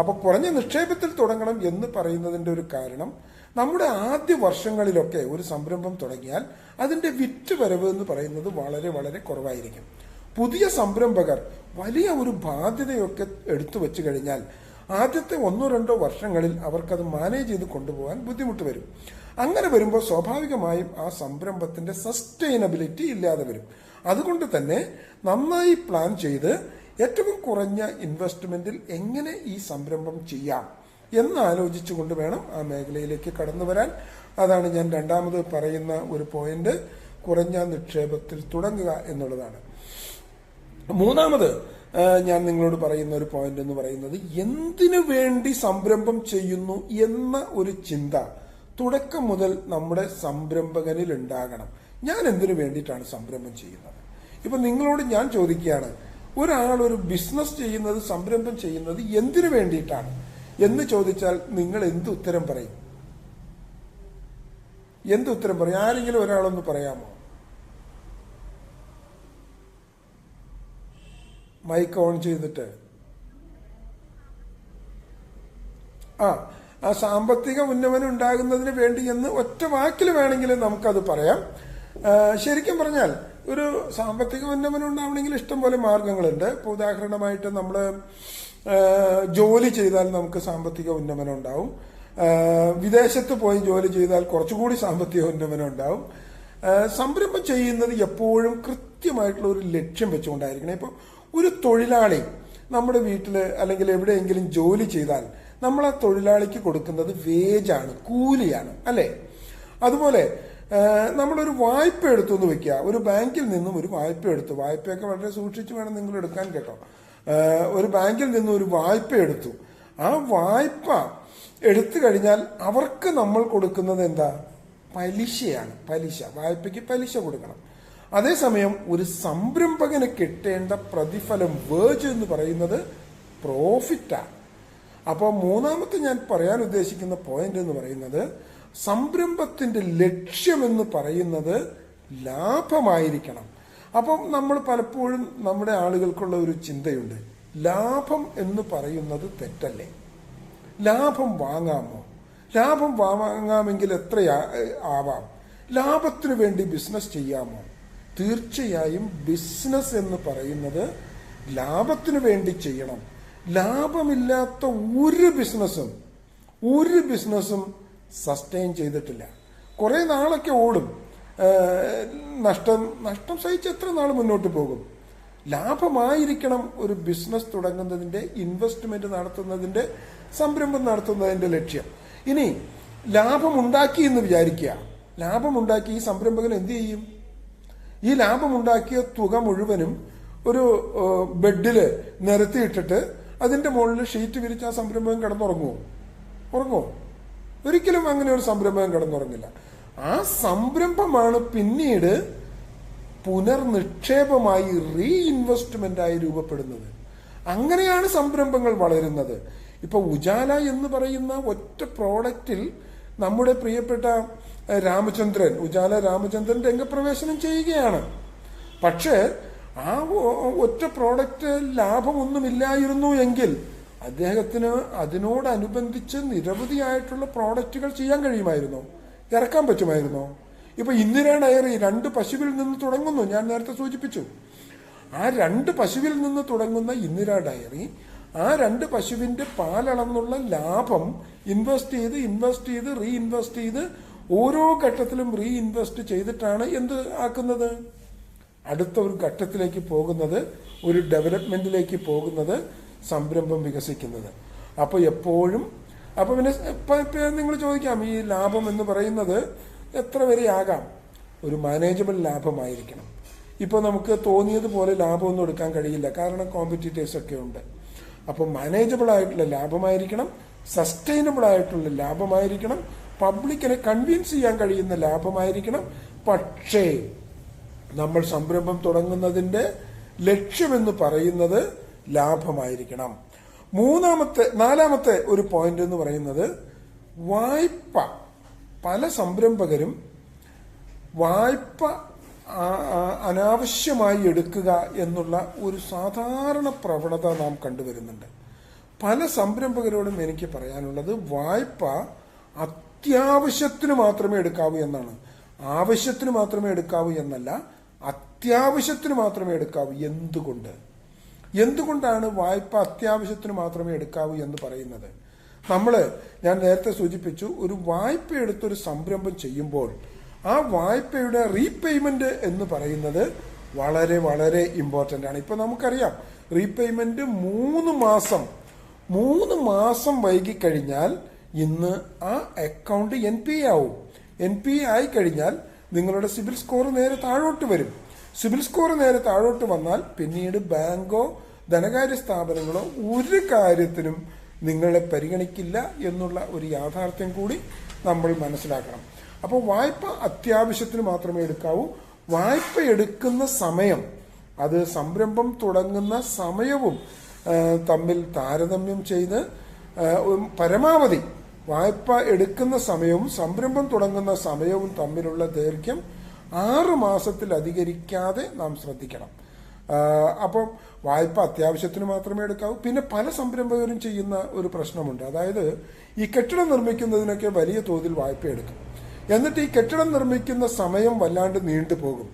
അപ്പൊ കുറഞ്ഞ നിക്ഷേപത്തിൽ തുടങ്ങണം എന്ന് പറയുന്നതിന്റെ ഒരു കാരണം നമ്മുടെ ആദ്യ വർഷങ്ങളിലൊക്കെ ഒരു സംരംഭം തുടങ്ങിയാൽ അതിന്റെ വിറ്റ് വരവ് എന്ന് പറയുന്നത് വളരെ വളരെ കുറവായിരിക്കും. പുതിയ സംരംഭകർ വലിയ ഒരു ബാധ്യതയൊക്കെ എടുത്തു വെച്ചു കഴിഞ്ഞാൽ ആദ്യത്തെ 1-2 വർഷങ്ങളിൽ അവർക്കത് മാനേജ് ചെയ്ത് കൊണ്ടുപോകാൻ ബുദ്ധിമുട്ട് വരും. അങ്ങനെ വരുമ്പോൾ സ്വാഭാവികമായും ആ സംരംഭത്തിന്റെ സസ്റ്റൈനബിലിറ്റി ഇല്ലാതെ വരും. അതുകൊണ്ട് തന്നെ നന്നായി പ്ലാൻ ചെയ്ത് ഏറ്റവും കുറഞ്ഞ ഇൻവെസ്റ്റ്മെന്റിൽ എങ്ങനെ ഈ സംരംഭം ചെയ്യാം എന്നാലോചിച്ചുകൊണ്ട് വേണം ആ മേഖലയിലേക്ക് കടന്നു വരാൻ. അതാണ് ഞാൻ രണ്ടാമത് പറയുന്ന ഒരു പോയിന്റ്, കുറഞ്ഞ നിക്ഷേപത്തിൽ തുടങ്ങുക എന്നുള്ളതാണ്. മൂന്നാമത് ഞാൻ നിങ്ങളോട് പറയുന്ന ഒരു പോയിന്റ് എന്ന് പറയുന്നത് എന്തിനു വേണ്ടി സംരംഭം ചെയ്യുന്നു എന്ന ഒരു ചിന്ത തുടക്കം മുതൽ നമ്മുടെ സംരംഭകനിൽ ഉണ്ടാകണം. ഞാൻ എന്തിനു വേണ്ടിയിട്ടാണ് സംരംഭം ചെയ്യുന്നത്? ഇപ്പൊ നിങ്ങളോട് ഞാൻ ചോദിക്കുകയാണ്, ഒരാൾ ഒരു ബിസിനസ് ചെയ്യുന്നത്, സംരംഭം ചെയ്യുന്നത് എന്തിനു വേണ്ടിയിട്ടാണ് എന്ന് ചോദിച്ചാൽ നിങ്ങൾ എന്തുത്തരം പറയും? എന്തുത്തരം പറയും? ആരെങ്കിലും ഒരാളൊന്ന് പറയാമോ? മൈക്ക് ഓൺ ചെയ്തിട്ട്. ആ സാമ്പത്തിക ഉന്നമനം ഉണ്ടാകുന്നതിന് വേണ്ടി എന്ന് ഒറ്റ വാക്കിൽ വേണമെങ്കിൽ നമുക്കത് പറയാം. ശരിക്കും പറഞ്ഞാൽ ഒരു സാമ്പത്തിക ഉന്നമനം ഉണ്ടാവണമെങ്കിൽ ഇഷ്ടംപോലെ മാർഗങ്ങളുണ്ട്. ഇപ്പൊ ഉദാഹരണമായിട്ട് നമ്മൾ ജോലി ചെയ്താൽ നമുക്ക് സാമ്പത്തിക ഉന്നമനം ഉണ്ടാവും. വിദേശത്ത് പോയി ജോലി ചെയ്താൽ കുറച്ചുകൂടി സാമ്പത്തിക ഉന്നമനം ഉണ്ടാവും. സംരംഭം ചെയ്യുന്നത് എപ്പോഴും കൃത്യമായിട്ടുള്ള ഒരു ലക്ഷ്യം വെച്ചുകൊണ്ടായിരിക്കണം. ഇപ്പൊ ഒരു തൊഴിലാളി നമ്മുടെ വീട്ടില് അല്ലെങ്കിൽ എവിടെയെങ്കിലും ജോലി ചെയ്താൽ നമ്മൾ ആ തൊഴിലാളിക്ക് കൊടുക്കുന്നത് വേജാണ്, കൂലിയാണ്, അല്ലെ? അതുപോലെ നമ്മളൊരു വായ്പ എടുത്തു എന്ന് വെക്കുക. ഒരു ബാങ്കിൽ നിന്നും ഒരു വായ്പ എടുത്തു. വായ്പയൊക്കെ വളരെ സൂക്ഷിച്ചു വേണം നിങ്ങൾ എടുക്കാൻ കേട്ടോ. ഒരു ബാങ്കിൽ നിന്നും ഒരു വായ്പ എടുത്തു. ആ വായ്പ എടുത്തു കഴിഞ്ഞാൽ അവർക്ക് നമ്മൾ കൊടുക്കുന്നത് എന്താ? പലിശയാണ്. പലിശ, വായ്പയ്ക്ക് പലിശ കൊടുക്കണം. അതേസമയം ഒരു സംരംഭകന് കിട്ടേണ്ട പ്രതിഫലം, വേജ് എന്ന് പറയുന്നത് പ്രോഫിറ്റാണ്. അപ്പോൾ മൂന്നാമത്തെ ഞാൻ പറയാൻ ഉദ്ദേശിക്കുന്ന പോയിന്റ് എന്ന് പറയുന്നത്, സംരംഭത്തിന്റെ ലക്ഷ്യമെന്ന് പറയുന്നത് ലാഭമായിരിക്കണം. അപ്പം നമ്മൾ പലപ്പോഴും നമ്മുടെ ആളുകൾക്കുള്ള ഒരു ചിന്തയുണ്ട്, ലാഭം എന്ന് പറയുന്നത് തെറ്റല്ലേ? ലാഭം വാങ്ങാമോ? ലാഭം വാങ്ങാമെങ്കിൽ എത്ര ആവാം? ലാഭത്തിനു വേണ്ടി ബിസിനസ് ചെയ്യാമോ? തീർച്ചയായും ബിസിനസ് എന്ന് പറയുന്നത് ലാഭത്തിനു വേണ്ടി ചെയ്യണം. ലാഭമില്ലാത്ത ഒരു ബിസിനസ്സും സസ്റ്റെയിൻ ചെയ്തിട്ടില്ല. കുറെ നാളൊക്കെ ഓടും, നഷ്ടം സഹിച്ച് എത്ര നാൾ മുന്നോട്ട് പോകും? ലാഭമായിരിക്കണം ഒരു ബിസിനസ് തുടങ്ങുന്നതിന്റെ, ഇൻവെസ്റ്റ്മെന്റ് നടത്തുന്നതിന്റെ, സംരംഭം നടത്തുന്നതിന്റെ ലക്ഷ്യം. ഇനി ലാഭമുണ്ടാക്കി എന്ന് വിചാരിക്കുക. ലാഭമുണ്ടാക്കി ഈ സംരംഭകൻ എന്ത് ചെയ്യും? ഈ ലാഭമുണ്ടാക്കിയ തുക മുഴുവനും ഒരു ബെഡില് നിരത്തിയിട്ടിട്ട് അതിന്റെ മുകളിൽ ഷീറ്റ് വിരിച്ച് ആ സംരംഭകൻ കിടന്നുറങ്ങുമോ? ഒരിക്കലും അങ്ങനെ ഒരു സംരംഭം കിടന്നുറങ്ങില്ല. ആ സംരംഭമാണ് പിന്നീട് പുനർനിക്ഷേപമായി, റീഇൻവെസ്റ്റ്മെന്റായി രൂപപ്പെടുന്നത്. അങ്ങനെയാണ് സംരംഭങ്ങൾ വളരുന്നത്. ഇപ്പൊ ഉജാല എന്ന് പറയുന്ന ഒറ്റ പ്രോഡക്റ്റിൽ നമ്മുടെ പ്രിയപ്പെട്ട ഉജാല രാമചന്ദ്രൻ രംഗപ്രവേശനം ചെയ്യുകയാണ്. പക്ഷേ ആ ഒറ്റ പ്രോഡക്റ്റ് ലാഭമൊന്നുമില്ലായിരുന്നു എങ്കിൽ അദ്ദേഹത്തിന് അതിനോടനുബന്ധിച്ച് നിരവധിയായിട്ടുള്ള പ്രോഡക്റ്റുകൾ ചെയ്യാൻ കഴിയുമായിരുന്നോ? ഇറക്കാൻ പറ്റുമായിരുന്നോ? ഇപ്പൊ ഇന്ദിര ഡയറി 2 പശുവിൽ നിന്ന് തുടങ്ങുന്നു. ഞാൻ നേരത്തെ സൂചിപ്പിച്ചു. ആ 2 പശുവിൽ നിന്ന് തുടങ്ങുന്ന ഇന്ദിര ഡയറി ആ 2 പശുവിന്റെ പാലളന്നുള്ള ലാഭം ഇൻവെസ്റ്റ് ചെയ്ത് റീഇൻവെസ്റ്റ് ചെയ്ത് ഓരോ ഘട്ടത്തിലും റീഇൻവെസ്റ്റ് ചെയ്തിട്ടാണ് എന്ത് ആക്കുന്നത്, അടുത്ത ഒരു ഘട്ടത്തിലേക്ക് പോകുന്നത്, ഒരു ഡെവലപ്മെന്റിലേക്ക് പോകുന്നത്, സംരംഭം വികസിക്കുന്നത്. അപ്പൊ എപ്പോഴും പിന്നെ നിങ്ങൾ ചോദിക്കാം, ഈ ലാഭം എന്ന് പറയുന്നത് എത്ര വരെ ആകാം? ഒരു മാനേജബിൾ ലാഭമായിരിക്കണം. ഇപ്പൊ നമുക്ക് തോന്നിയതുപോലെ ലാഭമൊന്നും എടുക്കാൻ കഴിയില്ല, കാരണം കോമ്പറ്റീറ്റേഴ്സ് ഒക്കെ ഉണ്ട്. അപ്പോൾ മാനേജബിൾ ആയിട്ടുള്ള ലാഭമായിരിക്കണം, സസ്റ്റൈനബിൾ ആയിട്ടുള്ള ലാഭമായിരിക്കണം, പബ്ലിക്കിനെ കൺവിൻസ് ചെയ്യാൻ കഴിയുന്ന ലാഭമായിരിക്കണം. പക്ഷേ നമ്മൾ സംരംഭം തുടങ്ങുന്നതിന്റെ ലക്ഷ്യമെന്ന് പറയുന്നത് ലാഭമായിരിക്കണം. നാലാമത്തെ ഒരു പോയിന്റ് എന്ന് പറയുന്നത് വായ്പ. പല സംരംഭകരും വായ്പ അനാവശ്യമായി എടുക്കുക എന്നുള്ള ഒരു സാധാരണ പ്രവണത നാം കണ്ടുവരുന്നുണ്ട്. പല സംരംഭകരോടും എനിക്ക് പറയാനുള്ളത്, വായ്പ അത്യാവശ്യത്തിന് മാത്രമേ എടുക്കാവൂ എന്നാണ്. ആവശ്യത്തിന് മാത്രമേ എടുക്കാവൂ എന്നല്ല, അത്യാവശ്യത്തിന് മാത്രമേ എടുക്കാവൂ. എന്തുകൊണ്ടാണ് വായ്പ അത്യാവശ്യത്തിന് മാത്രമേ എടുക്കാവൂ എന്ന് പറയുന്നത്? ഞാൻ നേരത്തെ സൂചിപ്പിച്ചു, ഒരു വായ്പ എടുത്തൊരു സംരംഭം ചെയ്യുമ്പോൾ ആ വായ്പയുടെ റീപേയ്മെന്റ് എന്ന് പറയുന്നത് വളരെ വളരെ ഇമ്പോർട്ടന്റ് ആണ്. ഇപ്പൊ നമുക്കറിയാം, റീപേയ്മെന്റ് 3 മാസം വൈകിക്കഴിഞ്ഞാൽ ഇന്ന് ആ അക്കൗണ്ട് NPA ആവും. NPA ആയി കഴിഞ്ഞാൽ നിങ്ങളുടെ സിബിൽ സ്കോർ നേരെ താഴോട്ട് വരും. സിബിൽ സ്കോർ നേരെ താഴോട്ട് വന്നാൽ പിന്നീട് ബാങ്കോ ധനകാര്യ സ്ഥാപനങ്ങളോ ഒരു കാര്യത്തിനും നിങ്ങളെ പരിഗണിക്കില്ല എന്നുള്ള ഒരു യാഥാർത്ഥ്യം കൂടി നമ്മൾ മനസ്സിലാക്കണം. അപ്പോൾ വായ്പ അത്യാവശ്യത്തിന് മാത്രമേ എടുക്കാവൂ. വായ്പ എടുക്കുന്ന സമയം, അത് സംരംഭം തുടങ്ങുന്ന സമയവും തമ്മിൽ താരതമ്യം ചെയ്ത് പരമാവധി വായ്പ എടുക്കുന്ന സമയവും സംരംഭം തുടങ്ങുന്ന സമയവും തമ്മിലുള്ള ദൈർഘ്യം 6 മാസത്തിൽ അധികരിക്കാതെ നാം ശ്രദ്ധിക്കണം. അപ്പം വായ്പ അത്യാവശ്യത്തിന് മാത്രമേ എടുക്കാവൂ. പിന്നെ പല സംരംഭകരും ചെയ്യുന്ന ഒരു പ്രശ്നമുണ്ട്. അതായത് ഈ കെട്ടിടം നിർമ്മിക്കുന്നതിനൊക്കെ വലിയ തോതിൽ വായ്പ എടുക്കും. എന്നിട്ട് ഈ കെട്ടിടം നിർമ്മിക്കുന്ന സമയം വല്ലാണ്ട് നീണ്ടുപോകും.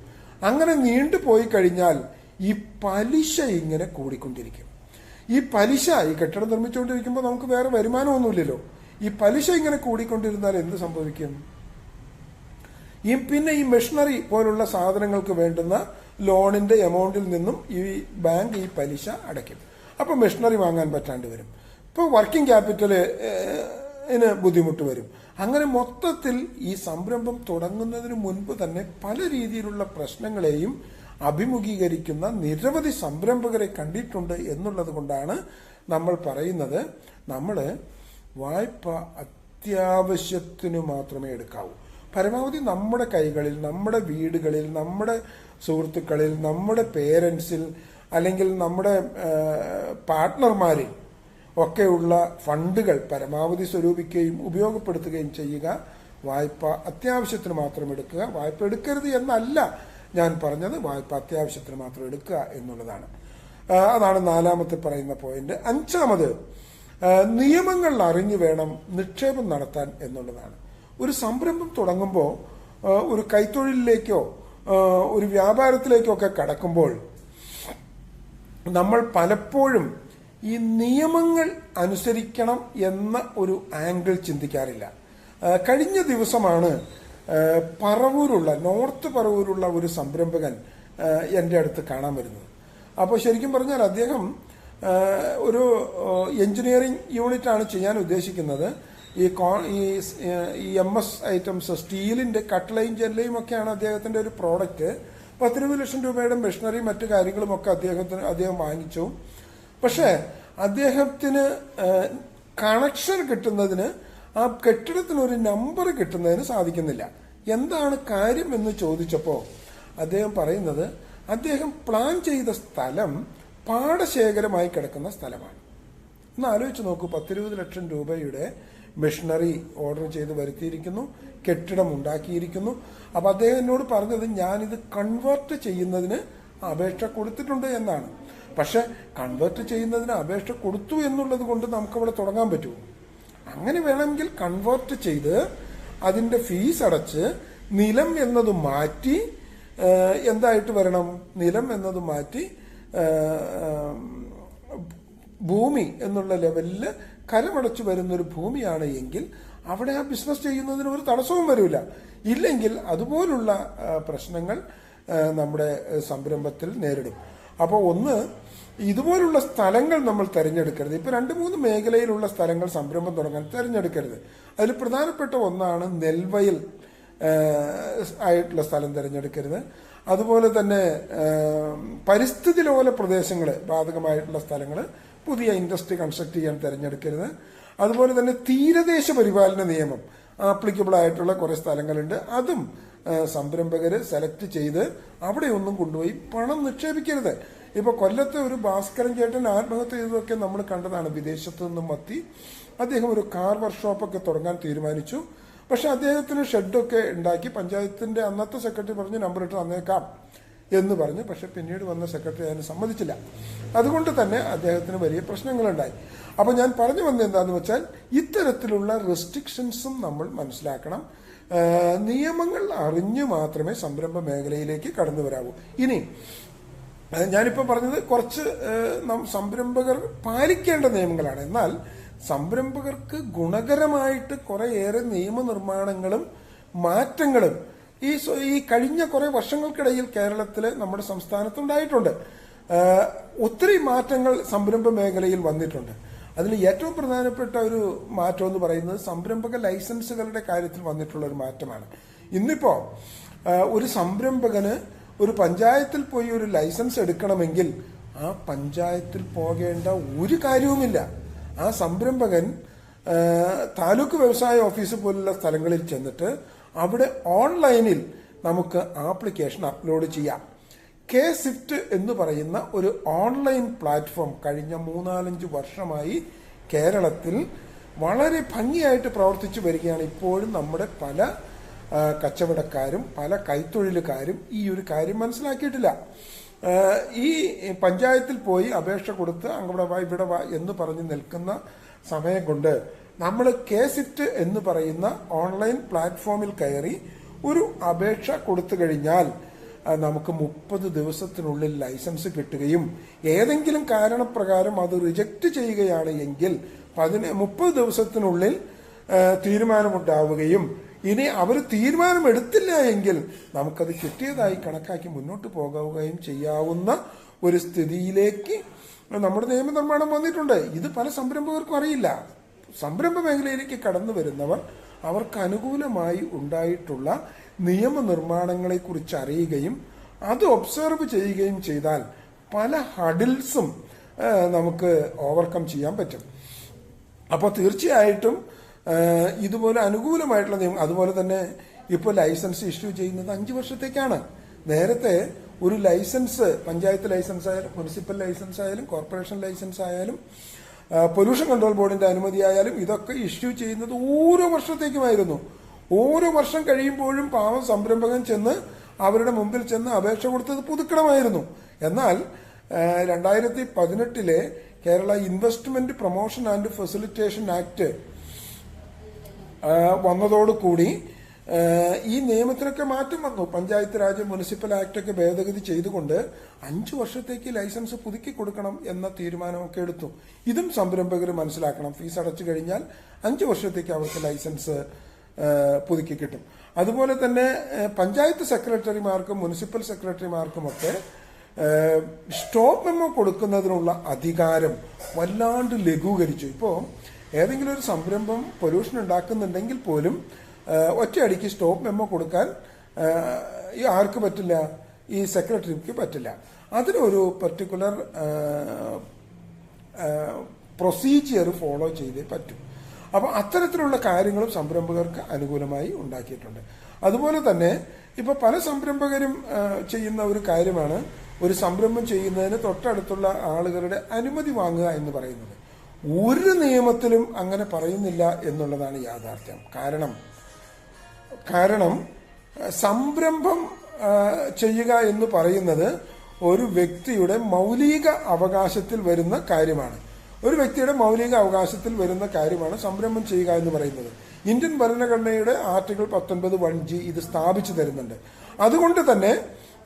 അങ്ങനെ നീണ്ടുപോയി കഴിഞ്ഞാൽ ഈ പലിശ ഇങ്ങനെ കൂടിക്കൊണ്ടിരിക്കും. ഈ കെട്ടിടം നിർമ്മിച്ചുകൊണ്ടിരിക്കുമ്പോൾ നമുക്ക് വേറെ വരുമാനമൊന്നുമില്ലല്ലോ. ഈ പലിശ ഇങ്ങനെ കൂടിക്കൊണ്ടിരുന്നാൽ എന്ത് സംഭവിക്കും? പിന്നെ ഈ മെഷീനറി പോലുള്ള സാധനങ്ങൾക്ക് വേണ്ടുന്ന ലോണിന്റെ എമൗണ്ടിൽ നിന്നും ഈ ബാങ്ക് ഈ പലിശ അടയ്ക്കും. അപ്പൊ മെഷീനറി വാങ്ങാൻ പറ്റാണ്ട് വരും. ഇപ്പൊ വർക്കിംഗ് ക്യാപിറ്റലിന് ബുദ്ധിമുട്ട് വരും. അങ്ങനെ മൊത്തത്തിൽ ഈ സംരംഭം തുടങ്ങുന്നതിന് മുൻപ് തന്നെ പല രീതിയിലുള്ള പ്രശ്നങ്ങളെയും അഭിമുഖീകരിക്കുന്ന നിരവധി സംരംഭകരെ കണ്ടിട്ടുണ്ട് എന്നുള്ളത് കൊണ്ടാണ് നമ്മൾ പറയുന്നത്, നമ്മൾ വായ്പ അത്യാവശ്യത്തിനു മാത്രമേ എടുക്കാവൂ. പരമാവധി നമ്മുടെ കൈകളിൽ, നമ്മുടെ വീടുകളിൽ, നമ്മുടെ സുഹൃത്തുക്കളിൽ, നമ്മുടെ പേരൻസിൽ, അല്ലെങ്കിൽ നമ്മുടെ പാർട്ട്ണർമാരിൽ ഒക്കെയുള്ള ഫണ്ടുകൾ പരമാവധി സ്വരൂപിക്കുകയും ഉപയോഗപ്പെടുത്തുകയും ചെയ്യുക. വായ്പ അത്യാവശ്യത്തിന് മാത്രം എടുക്കുക. വായ്പ എടുക്കരുത് എന്നല്ല ഞാൻ പറഞ്ഞത്, വായ്പ അത്യാവശ്യത്തിന് മാത്രം എടുക്കുക എന്നുള്ളതാണ്. അതാണ് 4ാമത്തെ പറയുന്ന പോയിന്റ്. 5ാമത്, നിയമങ്ങൾ അറിഞ്ഞു വേണം നിക്ഷേപം നടത്താൻ എന്നുള്ളതാണ്. ഒരു സംരംഭം തുടങ്ങുമ്പോൾ, ഒരു കൈത്തൊഴിലിലേക്കോ ഒരു വ്യാപാരത്തിലേക്കോ ഒക്കെ കടക്കുമ്പോൾ നമ്മൾ പലപ്പോഴും ഈ നിയമങ്ങൾ അനുസരിക്കണം എന്ന ഒരു ആംഗിൾ ചിന്തിക്കാറില്ല. കഴിഞ്ഞ ദിവസമാണ് നോർത്ത് പറവൂരുള്ള ഒരു സംരംഭകൻ എൻ്റെ അടുത്ത് കാണാൻ വരുന്നത്. അപ്പോൾ ശരിക്കും പറഞ്ഞാൽ അദ്ദേഹം ഒരു എഞ്ചിനീയറിംഗ് യൂണിറ്റാണ് ചെയ്യാൻ ഉദ്ദേശിക്കുന്നത്. ഈ MS ഐറ്റംസ്, സ്റ്റീലിന്റെ കട്ട്ലയും ജെല്ലയും ഒക്കെയാണ് അദ്ദേഹത്തിന്റെ ഒരു പ്രോഡക്റ്റ്. 10-20 ലക്ഷം രൂപയുടെ മെഷീനറി മറ്റു കാര്യങ്ങളും ഒക്കെ അദ്ദേഹം വാങ്ങിച്ചു. പക്ഷേ അദ്ദേഹത്തിന് കണക്ഷൻ കിട്ടുന്നതിന്, ആ കെട്ടിടത്തിന് ഒരു നമ്പർ കിട്ടുന്നതിന് സാധിക്കുന്നില്ല. എന്താണ് കാര്യം എന്ന് ചോദിച്ചപ്പോൾ അദ്ദേഹം പറയുന്നത്, അദ്ദേഹം പ്ലാൻ ചെയ്ത സ്ഥലം പാടശേഖരമായി കിടക്കുന്ന സ്ഥലമാണ്. ഒന്ന് ആലോചിച്ച് നോക്കൂ, 10-20 ലക്ഷം രൂപയുടെ മെഷീനറി ഓർഡർ ചെയ്ത് വരുത്തിയിരിക്കുന്നു, കെട്ടിടം ഉണ്ടാക്കിയിരിക്കുന്നു. അപ്പൊ അദ്ദേഹം എന്നോട് പറഞ്ഞത്, ഞാനിത് കൺവേർട്ട് ചെയ്യുന്നതിന് അപേക്ഷ കൊടുത്തിട്ടുണ്ട് എന്നാണ്. പക്ഷെ കൺവേർട്ട് ചെയ്യുന്നതിന് അപേക്ഷ കൊടുത്തു എന്നുള്ളത് കൊണ്ട് നമുക്കവിടെ തുടങ്ങാൻ പറ്റുമോ? അങ്ങനെ വേണമെങ്കിൽ കൺവേർട്ട് ചെയ്ത് അതിന്റെ ഫീസ് അടച്ച് നിലം എന്നത് മാറ്റി എന്തായിട്ട് വരണം? നിലം എന്നത് മാറ്റി ഭൂമി എന്നുള്ള ലെവലിൽ കരമടച്ചു വരുന്നൊരു ഭൂമിയാണ് എങ്കിൽ അവിടെ ആ ബിസിനസ് ചെയ്യുന്നതിന് ഒരു തടസ്സവും വരില്ല. ഇല്ലെങ്കിൽ അതുപോലുള്ള പ്രശ്നങ്ങൾ നമ്മുടെ സംരംഭത്തിൽ നേരിടും. അപ്പോൾ ഒന്ന്, ഇതുപോലുള്ള സ്ഥലങ്ങൾ നമ്മൾ തിരഞ്ഞെടുക്കരുത്. ഇപ്പൊ 2-3 മേഖലയിലുള്ള സ്ഥലങ്ങൾ സംരംഭം തുടങ്ങാൻ തിരഞ്ഞെടുക്കരുത്. അതിൽ പ്രധാനപ്പെട്ട ഒന്നാണ് നെൽവയൽ ആയിട്ടുള്ള സ്ഥലം തിരഞ്ഞെടുക്കരുത്. അതുപോലെ തന്നെ പരിസ്ഥിതി ലോല പ്രദേശങ്ങൾ ബാധകമായിട്ടുള്ള സ്ഥലങ്ങൾ, പുതിയ ഇൻഡസ്ട്രി കൺസ്ട്രക്ട് ചെയ്യാൻ തിരഞ്ഞെടുക്കരുത്. അതുപോലെ തന്നെ തീരദേശ പരിപാലന നിയമം ആപ്ലിക്കബിൾ ആയിട്ടുള്ള കുറെ സ്ഥലങ്ങളുണ്ട്. അതും സംരംഭകർ സെലക്ട് ചെയ്ത് അവിടെ ഒന്നും കൊണ്ടുപോയി പണം നിക്ഷേപിക്കരുത്. ഇപ്പൊ കൊല്ലത്തെ ഒരു ഭാസ്കരൻ ചേട്ടൻ ആത്മഹത്യ ചെയ്തതൊക്കെ നമ്മൾ കണ്ടതാണ്. വിദേശത്തു നിന്നും എത്തി അദ്ദേഹം ഒരു കാർ വർക്ക്ഷോപ്പൊക്കെ തുടങ്ങാൻ തീരുമാനിച്ചു. പക്ഷെ അദ്ദേഹത്തിന് ഷെഡൊക്കെ ഉണ്ടാക്കി പഞ്ചായത്തിന്റെ അന്നത്തെ സെക്രട്ടറി പറഞ്ഞ് നമ്പർ ഇട്ട് തന്നേക്കാം എന്ന് പറഞ്ഞു. പക്ഷെ പിന്നീട് വന്ന സെക്രട്ടറി അതിന് സമ്മതിച്ചില്ല. അതുകൊണ്ട് തന്നെ അദ്ദേഹത്തിന് വലിയ പ്രശ്നങ്ങളുണ്ടായി. അപ്പൊ ഞാൻ പറഞ്ഞു വന്നത് എന്താന്ന് വെച്ചാൽ, ഇത്തരത്തിലുള്ള റെസ്ട്രിക്ഷൻസും നമ്മൾ മനസ്സിലാക്കണം. നിയമങ്ങൾ അറിഞ്ഞു മാത്രമേ സംരംഭ മേഖലയിലേക്ക് കടന്നു വരാവൂ. ഇനി ഞാനിപ്പോൾ പറഞ്ഞത് കുറച്ച് സംരംഭകർ പാലിക്കേണ്ട നിയമങ്ങളാണ്. എന്നാൽ സംരംഭകർക്ക് ഗുണകരമായിട്ട് കുറേയേറെ നിയമനിർമ്മാണങ്ങളും മാറ്റങ്ങളും ഈ കഴിഞ്ഞ കുറെ വർഷങ്ങൾക്കിടയിൽ കേരളത്തില് നമ്മുടെ സംസ്ഥാനത്തുണ്ടായിട്ടുണ്ട്. ഒത്തിരി മാറ്റങ്ങൾ സംരംഭ മേഖലയിൽ വന്നിട്ടുണ്ട്. അതിൽ ഏറ്റവും പ്രധാനപ്പെട്ട ഒരു മാറ്റം എന്ന് പറയുന്നത് സംരംഭക ലൈസൻസുകളുടെ കാര്യത്തിൽ വന്നിട്ടുള്ള ഒരു മാറ്റമാണ്. ഇന്നിപ്പോ ഒരു സംരംഭകന് ഒരു പഞ്ചായത്തിൽ പോയി ഒരു ലൈസൻസ് എടുക്കണമെങ്കിൽ ആ പഞ്ചായത്തിൽ പോകേണ്ട ഒരു കാര്യവുമില്ല. ആ സംരംഭകൻ താലൂക്ക് വ്യവസായ ഓഫീസ് പോലുള്ള സ്ഥലങ്ങളിൽ ചെന്നിട്ട് അവിടെ ഓൺലൈനിൽ നമുക്ക് ആപ്ലിക്കേഷൻ അപ്ലോഡ് ചെയ്യാം. K-Sift എന്ന് പറയുന്ന ഒരു ഓൺലൈൻ പ്ലാറ്റ്ഫോം കഴിഞ്ഞ 3-4 വർഷമായി കേരളത്തിൽ വളരെ ഭംഗിയായിട്ട് പ്രവർത്തിച്ചു വരികയാണ്. ഇപ്പോഴും നമ്മുടെ പല കച്ചവടക്കാരും പല കൈത്തൊഴിലുകാരും ഈ ഒരു കാര്യം മനസ്സിലാക്കിയിട്ടില്ല. ഈ പഞ്ചായത്തിൽ പോയി അപേക്ഷ കൊടുത്ത് അങ്ങവിടെ വാ ഇവിടെ വാ എന്ന് പറഞ്ഞ് നിൽക്കുന്ന സമയം കൊണ്ട് നമ്മൾ K-Sift എന്ന് പറയുന്ന ഓൺലൈൻ പ്ലാറ്റ്ഫോമിൽ കയറി ഒരു അപേക്ഷ കൊടുത്തു കഴിഞ്ഞാൽ നമുക്ക് 30 ദിവസത്തിനുള്ളിൽ ലൈസൻസ് കിട്ടുകയും ഏതെങ്കിലും കാരണപ്രകാരം അത് റിജക്റ്റ് ചെയ്യുകയാണ് എങ്കിൽ 30 ദിവസത്തിനുള്ളിൽ തീരുമാനമുണ്ടാവുകയും ഇനി അവർ തീരുമാനമെടുത്തില്ല എങ്കിൽ നമുക്കത് കിട്ടിയതായി കണക്കാക്കി മുന്നോട്ട് പോകുകയും ചെയ്യാവുന്ന ഒരു സ്ഥിതിയിലേക്ക് നമ്മുടെ നിയമനിർമ്മാണം വന്നിട്ടുണ്ട്. ഇത് പല സംരംഭകർക്കും അറിയില്ല. സംരംഭ മേഖലയിലേക്ക് കടന്നു വരുന്നവർ അവർക്ക് അനുകൂലമായി ഉണ്ടായിട്ടുള്ള നിയമനിർമ്മാണങ്ങളെ കുറിച്ച് അറിയുകയും അത് ഒബ്സർവ് ചെയ്യുകയും ചെയ്താൽ പല ഹഡിൽസും നമുക്ക് ഓവർകം ചെയ്യാൻ പറ്റും. അപ്പോൾ തീർച്ചയായിട്ടും ഇതുപോലെ അനുകൂലമായിട്ടുള്ള നിയമം. അതുപോലെ തന്നെ ഇപ്പോൾ ലൈസൻസ് ഇഷ്യൂ ചെയ്യുന്നത് 5 വർഷത്തേക്കാണ്. നേരത്തെ ഒരു ലൈസൻസ് പഞ്ചായത്ത് ലൈസൻസ് ആയാലും മുനിസിപ്പൽ ലൈസൻസ് ആയാലും കോർപ്പറേഷൻ ലൈസൻസ് ആയാലും പൊല്യൂഷൻ കൺട്രോൾ ബോർഡിന്റെ അനുമതി ആയാലും ഇതൊക്കെ ഇഷ്യൂ ചെയ്യുന്നത് ഓരോ വർഷത്തേക്കുമായിരുന്നു. ഓരോ വർഷം കഴിയുമ്പോഴും പാവം സംരംഭകൻ ചെന്ന് അവരുടെ മുമ്പിൽ ചെന്ന് അപേക്ഷ കൊടുത്തത് പുതുക്കണമായിരുന്നു. എന്നാൽ 2018 Kerala investment promotion and facilitation act വന്നതോടുകൂടി ഈ നിയമത്തിനൊക്കെ മാറ്റം വന്നു. പഞ്ചായത്ത് രാജ് മുനിസിപ്പൽ ആക്ട് ഒക്കെ ഭേദഗതി ചെയ്തുകൊണ്ട് 5 വർഷത്തേക്ക് ലൈസൻസ് പുതുക്കി കൊടുക്കണം എന്ന തീരുമാനമൊക്കെ എടുത്തു. ഇതും സംരംഭകർ മനസ്സിലാക്കണം. ഫീസ് അടച്ചു കഴിഞ്ഞാൽ 5 വർഷത്തേക്ക് അവർക്ക് ലൈസൻസ് പുതുക്കി കിട്ടും. അതുപോലെ തന്നെ പഞ്ചായത്ത് സെക്രട്ടറിമാർക്കും മുനിസിപ്പൽ സെക്രട്ടറിമാർക്കുമൊക്കെ സ്റ്റോപ്പ് മെമ്മോ കൊടുക്കുന്നതിനുള്ള അധികാരം വല്ലാണ്ട് ലഘൂകരിച്ചു. ഇപ്പോൾ ഏതെങ്കിലും ഒരു സംരംഭം പൊല്യൂഷൻ ഉണ്ടാക്കുന്നുണ്ടെങ്കിൽ പോലും ഒറ്റയടിക്ക് സ്റ്റോപ്പ് മെമ്മോ കൊടുക്കാൻ ആർക്ക് പറ്റില്ല? ഈ സെക്രട്ടറിക്ക് പറ്റില്ല. അതിനൊരു പർട്ടിക്കുലർ പ്രൊസീജിയർ ഫോളോ ചെയ്തേ പറ്റും. അപ്പൊ അത്തരത്തിലുള്ള കാര്യങ്ങളും സംരംഭകർക്ക് അനുകൂലമായി ഉണ്ടാക്കിയിട്ടുണ്ട്. അതുപോലെ തന്നെ ഇപ്പൊ പല സംരംഭകരും ചെയ്യുന്ന ഒരു കാര്യമാണ് ഒരു സംരംഭം ചെയ്യുന്നതിന് തൊട്ടടുത്തുള്ള ആളുകളുടെ അനുമതി വാങ്ങുക എന്ന് പറയുന്നത്. ഒരു നിയമത്തിലും അങ്ങനെ പറയുന്നില്ല എന്നുള്ളതാണ് യാഥാർത്ഥ്യം. കാരണം സംരംഭം ചെയ്യുക എന്ന് പറയുന്നത് ഒരു വ്യക്തിയുടെ മൗലിക അവകാശത്തിൽ വരുന്ന കാര്യമാണ്. ഒരു വ്യക്തിയുടെ മൗലിക അവകാശത്തിൽ വരുന്ന കാര്യമാണ് സംരംഭം ചെയ്യുക എന്ന് പറയുന്നത്. ഇന്ത്യൻ ഭരണഘടനയുടെ ആർട്ടിക്കിൾ 19(1)G ഇത് സ്ഥാപിച്ചു തരുന്നുണ്ട്. അതുകൊണ്ട് തന്നെ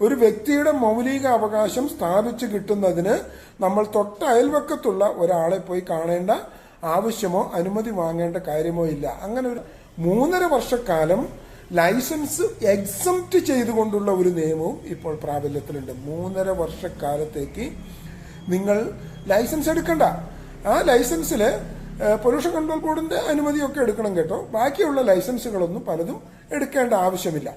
ഒരു വ്യക്തിയുടെ മൗലിക അവകാശം സ്ഥാപിച്ചു കിട്ടുന്നതിന് നമ്മൾ തൊട്ട അയൽവക്കത്തുള്ള ഒരാളെ പോയി കാണേണ്ട ആവശ്യമോ അനുമതി വാങ്ങേണ്ട കാര്യമോ ഇല്ല. അങ്ങനെ ഒരു 3.5 വർഷക്കാലം ലൈസൻസ് എക്സംപ്റ്റ് ചെയ്തുകൊണ്ടുള്ള ഒരു നിയമവും ഇപ്പോൾ പ്രാബല്യത്തിലുണ്ട്. 3.5 വർഷക്കാലത്തേക്ക് നിങ്ങൾ ലൈസൻസ് എടുക്കണ്ട. ആ ലൈസൻസിൽ പൊല്യൂഷൻ കൺട്രോൾ ബോർഡിന്റെ അനുമതിയൊക്കെ എടുക്കണം കേട്ടോ. ബാക്കിയുള്ള ലൈസൻസുകളൊന്നും പലതും എടുക്കേണ്ട ആവശ്യമില്ല.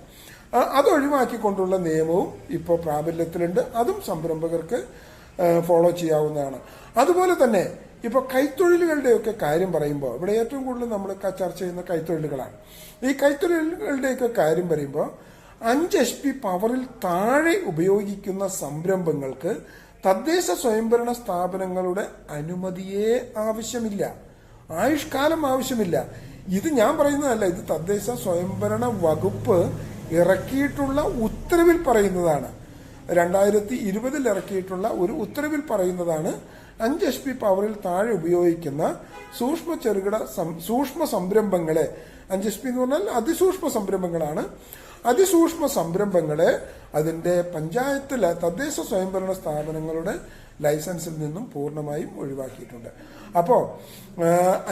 അത് ഒഴിവാക്കിക്കൊണ്ടുള്ള നിയമവും ഇപ്പോൾ പ്രാബല്യത്തിലുണ്ട്. അതും സംരംഭകർക്ക് ഫോളോ ചെയ്യാവുന്നതാണ്. അതുപോലെ തന്നെ ഇപ്പോൾ കൈത്തൊഴിലുകളുടെയൊക്കെ കാര്യം പറയുമ്പോൾ ഇവിടെ ഏറ്റവും കൂടുതൽ നമ്മൾ ചർച്ച ചെയ്യുന്ന കൈത്തൊഴിലുകളാണ്. ഈ കൈത്തൊഴിലുകളുടെയൊക്കെ കാര്യം പറയുമ്പോൾ 5 HP പവറിൽ താഴെ ഉപയോഗിക്കുന്ന സംരംഭങ്ങൾക്ക് തദ്ദേശ സ്വയംഭരണ സ്ഥാപനങ്ങളുടെ അനുമതിയേ ആവശ്യമില്ല, ആയുഷ്കാലം ആവശ്യമില്ല. ഇത് ഞാൻ പറയുന്നതല്ല, ഇത് തദ്ദേശ സ്വയംഭരണ വകുപ്പ് ഇറക്കിയിട്ടുള്ള ഉത്തരവിൽ പറയുന്നതാണ്. 2020 ഇറക്കിയിട്ടുള്ള ഒരു ഉത്തരവിൽ പറയുന്നതാണ് 5 HP പവറിൽ താഴെ ഉപയോഗിക്കുന്ന സൂക്ഷ്മ സംരംഭങ്ങളെ, 5 HP എന്ന് പറഞ്ഞാൽ അതിസൂക്ഷ്മ സംരംഭങ്ങളാണ്, അതിസൂക്ഷ്മ സംരംഭങ്ങളെ അതിന്റെ പഞ്ചായത്തിലെ തദ്ദേശ സ്വയംഭരണ സ്ഥാപനങ്ങളുടെ ലൈസൻസിൽ നിന്നും പൂർണ്ണമായും ഒഴിവാക്കിയിട്ടുണ്ട്. അപ്പോ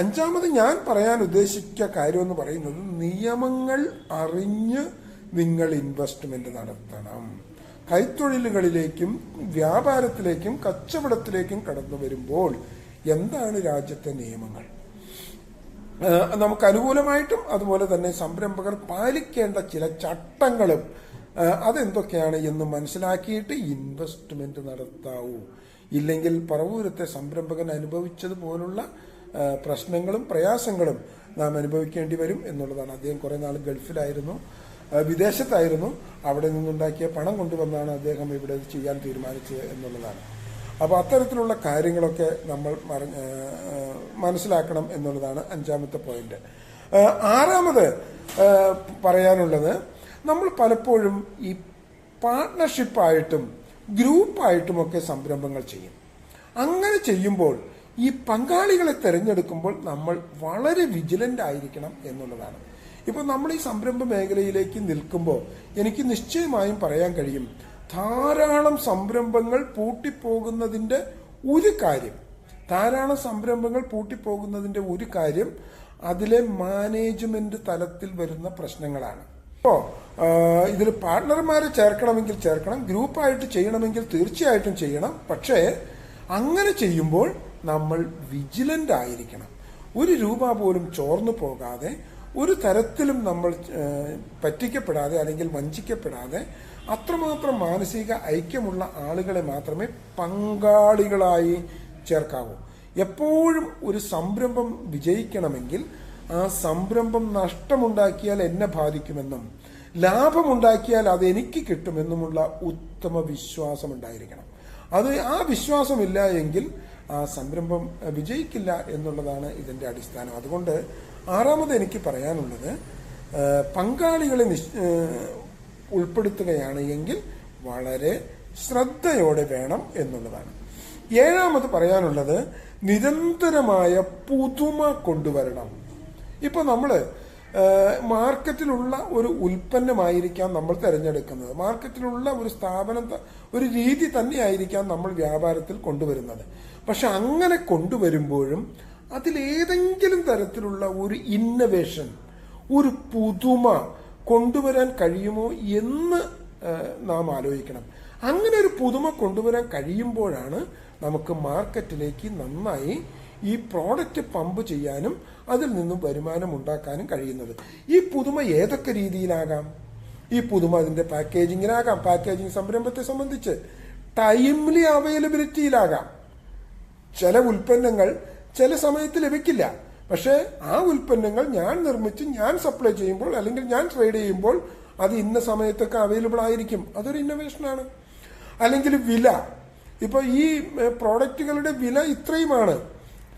5ാമത് ഞാൻ പറയാൻ ഉദ്ദേശിച്ച കാര്യം എന്ന് പറയുന്നത്, നിയമങ്ങൾ അറിഞ്ഞ് നിങ്ങൾ ഇൻവെസ്റ്റ്മെന്റ് നടത്തണം. കൈത്തൊഴിലുകളിലേക്കും വ്യാപാരത്തിലേക്കും കച്ചവടത്തിലേക്കും കടന്നു വരുമ്പോൾ എന്താണ് രാജ്യത്തെ നിയമങ്ങൾ, നമുക്ക് അനുകൂലമായിട്ടും അതുപോലെ തന്നെ സംരംഭകർ പാലിക്കേണ്ട ചില ചട്ടങ്ങളും അതെന്തൊക്കെയാണ് എന്ന് മനസ്സിലാക്കിയിട്ട് ഇൻവെസ്റ്റ്മെന്റ് നടത്താവൂ. ഇല്ലെങ്കിൽ പറവൂരത്തെ സംരംഭകൻ അനുഭവിച്ചതുപോലുള്ള പ്രശ്നങ്ങളും പ്രയാസങ്ങളും നാം അനുഭവിക്കേണ്ടി വരും എന്നുള്ളതാണ്. അദ്ദേഹം കുറെ നാൾ ഗൾഫിലായിരുന്നു, വിദേശത്തായിരുന്നു. അവിടെ നിന്നുണ്ടാക്കിയ പണം കൊണ്ടുവന്നാണ് അദ്ദേഹം ഇവിടെ ചെയ്യാൻ തീരുമാനിച്ചത് എന്നുള്ളതാണ്. അപ്പോൾ അത്തരത്തിലുള്ള കാര്യങ്ങളൊക്കെ നമ്മൾ മനസ്സിലാക്കണം എന്നുള്ളതാണ് 5ാമത്തെ പോയിന്റ്. 6ാമത് പറയാനുള്ളത്, നമ്മൾ പലപ്പോഴും ഈ പാർട്ട്ണർഷിപ്പായിട്ടും ഗ്രൂപ്പായിട്ടുമൊക്കെ സംരംഭങ്ങൾ ചെയ്യും. അങ്ങനെ ചെയ്യുമ്പോൾ ഈ പങ്കാളികളെ തിരഞ്ഞെടുക്കുമ്പോൾ നമ്മൾ വളരെ വിജിലന്റ് ആയിരിക്കണം എന്നുള്ളതാണ്. ഇപ്പോൾ നമ്മൾ ഈ സംരംഭ മേഖലയിലേക്ക് നിൽക്കുമ്പോൾ എനിക്ക് നിശ്ചയമായും പറയാൻ കഴിയും, ധാരാളം സംരംഭങ്ങൾ പൂട്ടിപ്പോകുന്നതിന്റെ ഒരു കാര്യം അതിലെ മാനേജ്മെന്റ് തലത്തിൽ വരുന്ന പ്രശ്നങ്ങളാണ്. അപ്പോൾ ഇതിൽ പാർട്ട്ണർമാരെ ചേർക്കണമെങ്കിൽ ചേർക്കണം, ഗ്രൂപ്പായിട്ട് ചെയ്യണമെങ്കിൽ തീർച്ചയായിട്ടും ചെയ്യണം. പക്ഷേ അങ്ങനെ ചെയ്യുമ്പോൾ നമ്മൾ വിജിലന്റ് ആയിരിക്കണം. ഒരു രൂപ പോലും ചോർന്നു പോകാതെ, ഒരു തരത്തിലും നമ്മൾ പറ്റിക്കപ്പെടാതെ അല്ലെങ്കിൽ വഞ്ചിക്കപ്പെടാതെ അത്രമാത്രം മാനസിക ഐക്യമുള്ള ആളുകളെ മാത്രമേ പങ്കാളികളായി ചേർക്കാവൂ. എപ്പോഴും ഒരു സംരംഭം വിജയിക്കണമെങ്കിൽ ആ സംരംഭം നഷ്ടമുണ്ടാക്കിയാൽ എന്നെ ബാധിക്കുമെന്നും ലാഭമുണ്ടാക്കിയാൽ അത് എനിക്ക് കിട്ടുമെന്നുമുള്ള ഉത്തമ വിശ്വാസം ഉണ്ടായിരിക്കണം. ആ വിശ്വാസമില്ല എങ്കിൽ ആ സംരംഭം വിജയിക്കില്ല എന്നുള്ളതാണ് ഇതിന്റെ അടിസ്ഥാനം. അതുകൊണ്ട് 6ാമത് എനിക്ക് പറയാനുള്ളത്, പങ്കാളികളെ ഉൾപ്പെടുത്തുകയാണ് എങ്കിൽ വളരെ ശ്രദ്ധയോടെ വേണം എന്നുള്ളതാണ്. 7ാമത് പറയാനുള്ളത്, നിരന്തരമായ പുതുമ കൊണ്ടുവരണം. ഇപ്പൊ നമ്മള് മാർക്കറ്റിലുള്ള ഒരു ഉൽപ്പന്നമായിരിക്കാം നമ്മൾ തിരഞ്ഞെടുക്കുന്നത്, മാർക്കറ്റിലുള്ള ഒരു സ്ഥാപനം, ഒരു രീതി തന്നെയായിരിക്കാം നമ്മൾ വ്യാപാരത്തിൽ കൊണ്ടുവരുന്നത്. പക്ഷെ അങ്ങനെ കൊണ്ടുവരുമ്പോഴും അതിലേതെങ്കിലും തരത്തിലുള്ള ഒരു ഇന്നവേഷൻ, ഒരു പുതുമ കൊണ്ടുവരാൻ കഴിയുമോ എന്ന് നാം ആലോചിക്കണം. അങ്ങനെ ഒരു പുതുമ കൊണ്ടുവരാൻ കഴിയുമ്പോഴാണ് നമുക്ക് മാർക്കറ്റിലേക്ക് നന്നായി ഈ പ്രോഡക്റ്റ് പമ്പ് ചെയ്യാനും അതിൽ നിന്നും വരുമാനം ഉണ്ടാക്കാനും കഴിയുന്നത്. ഈ പുതുമ ഏതൊക്കെ രീതിയിലാകാം? ഈ പുതുമ അതിന്റെ പാക്കേജിങ്ങിലാകാം. പാക്കേജിങ് സംരംഭത്തെ സംബന്ധിച്ച് ടൈംലി അവൈലബിലിറ്റിയിലാകാം. ചില ഉൽപ്പന്നങ്ങൾ ചില സമയത്ത് ലഭിക്കില്ല, പക്ഷെ ആ ഉൽപ്പന്നങ്ങൾ ഞാൻ നിർമ്മിച്ച് ഞാൻ സപ്ലൈ ചെയ്യുമ്പോൾ അല്ലെങ്കിൽ ഞാൻ ട്രേഡ് ചെയ്യുമ്പോൾ അത് ഇന്ന സമയത്തൊക്കെ അവൈലബിൾ ആയിരിക്കും. അതൊരു ഇന്നോവേഷനാണ്. അല്ലെങ്കിൽ വില, ഇപ്പൊ ഈ പ്രോഡക്റ്റുകളുടെ വില ഇത്രയുമാണ്,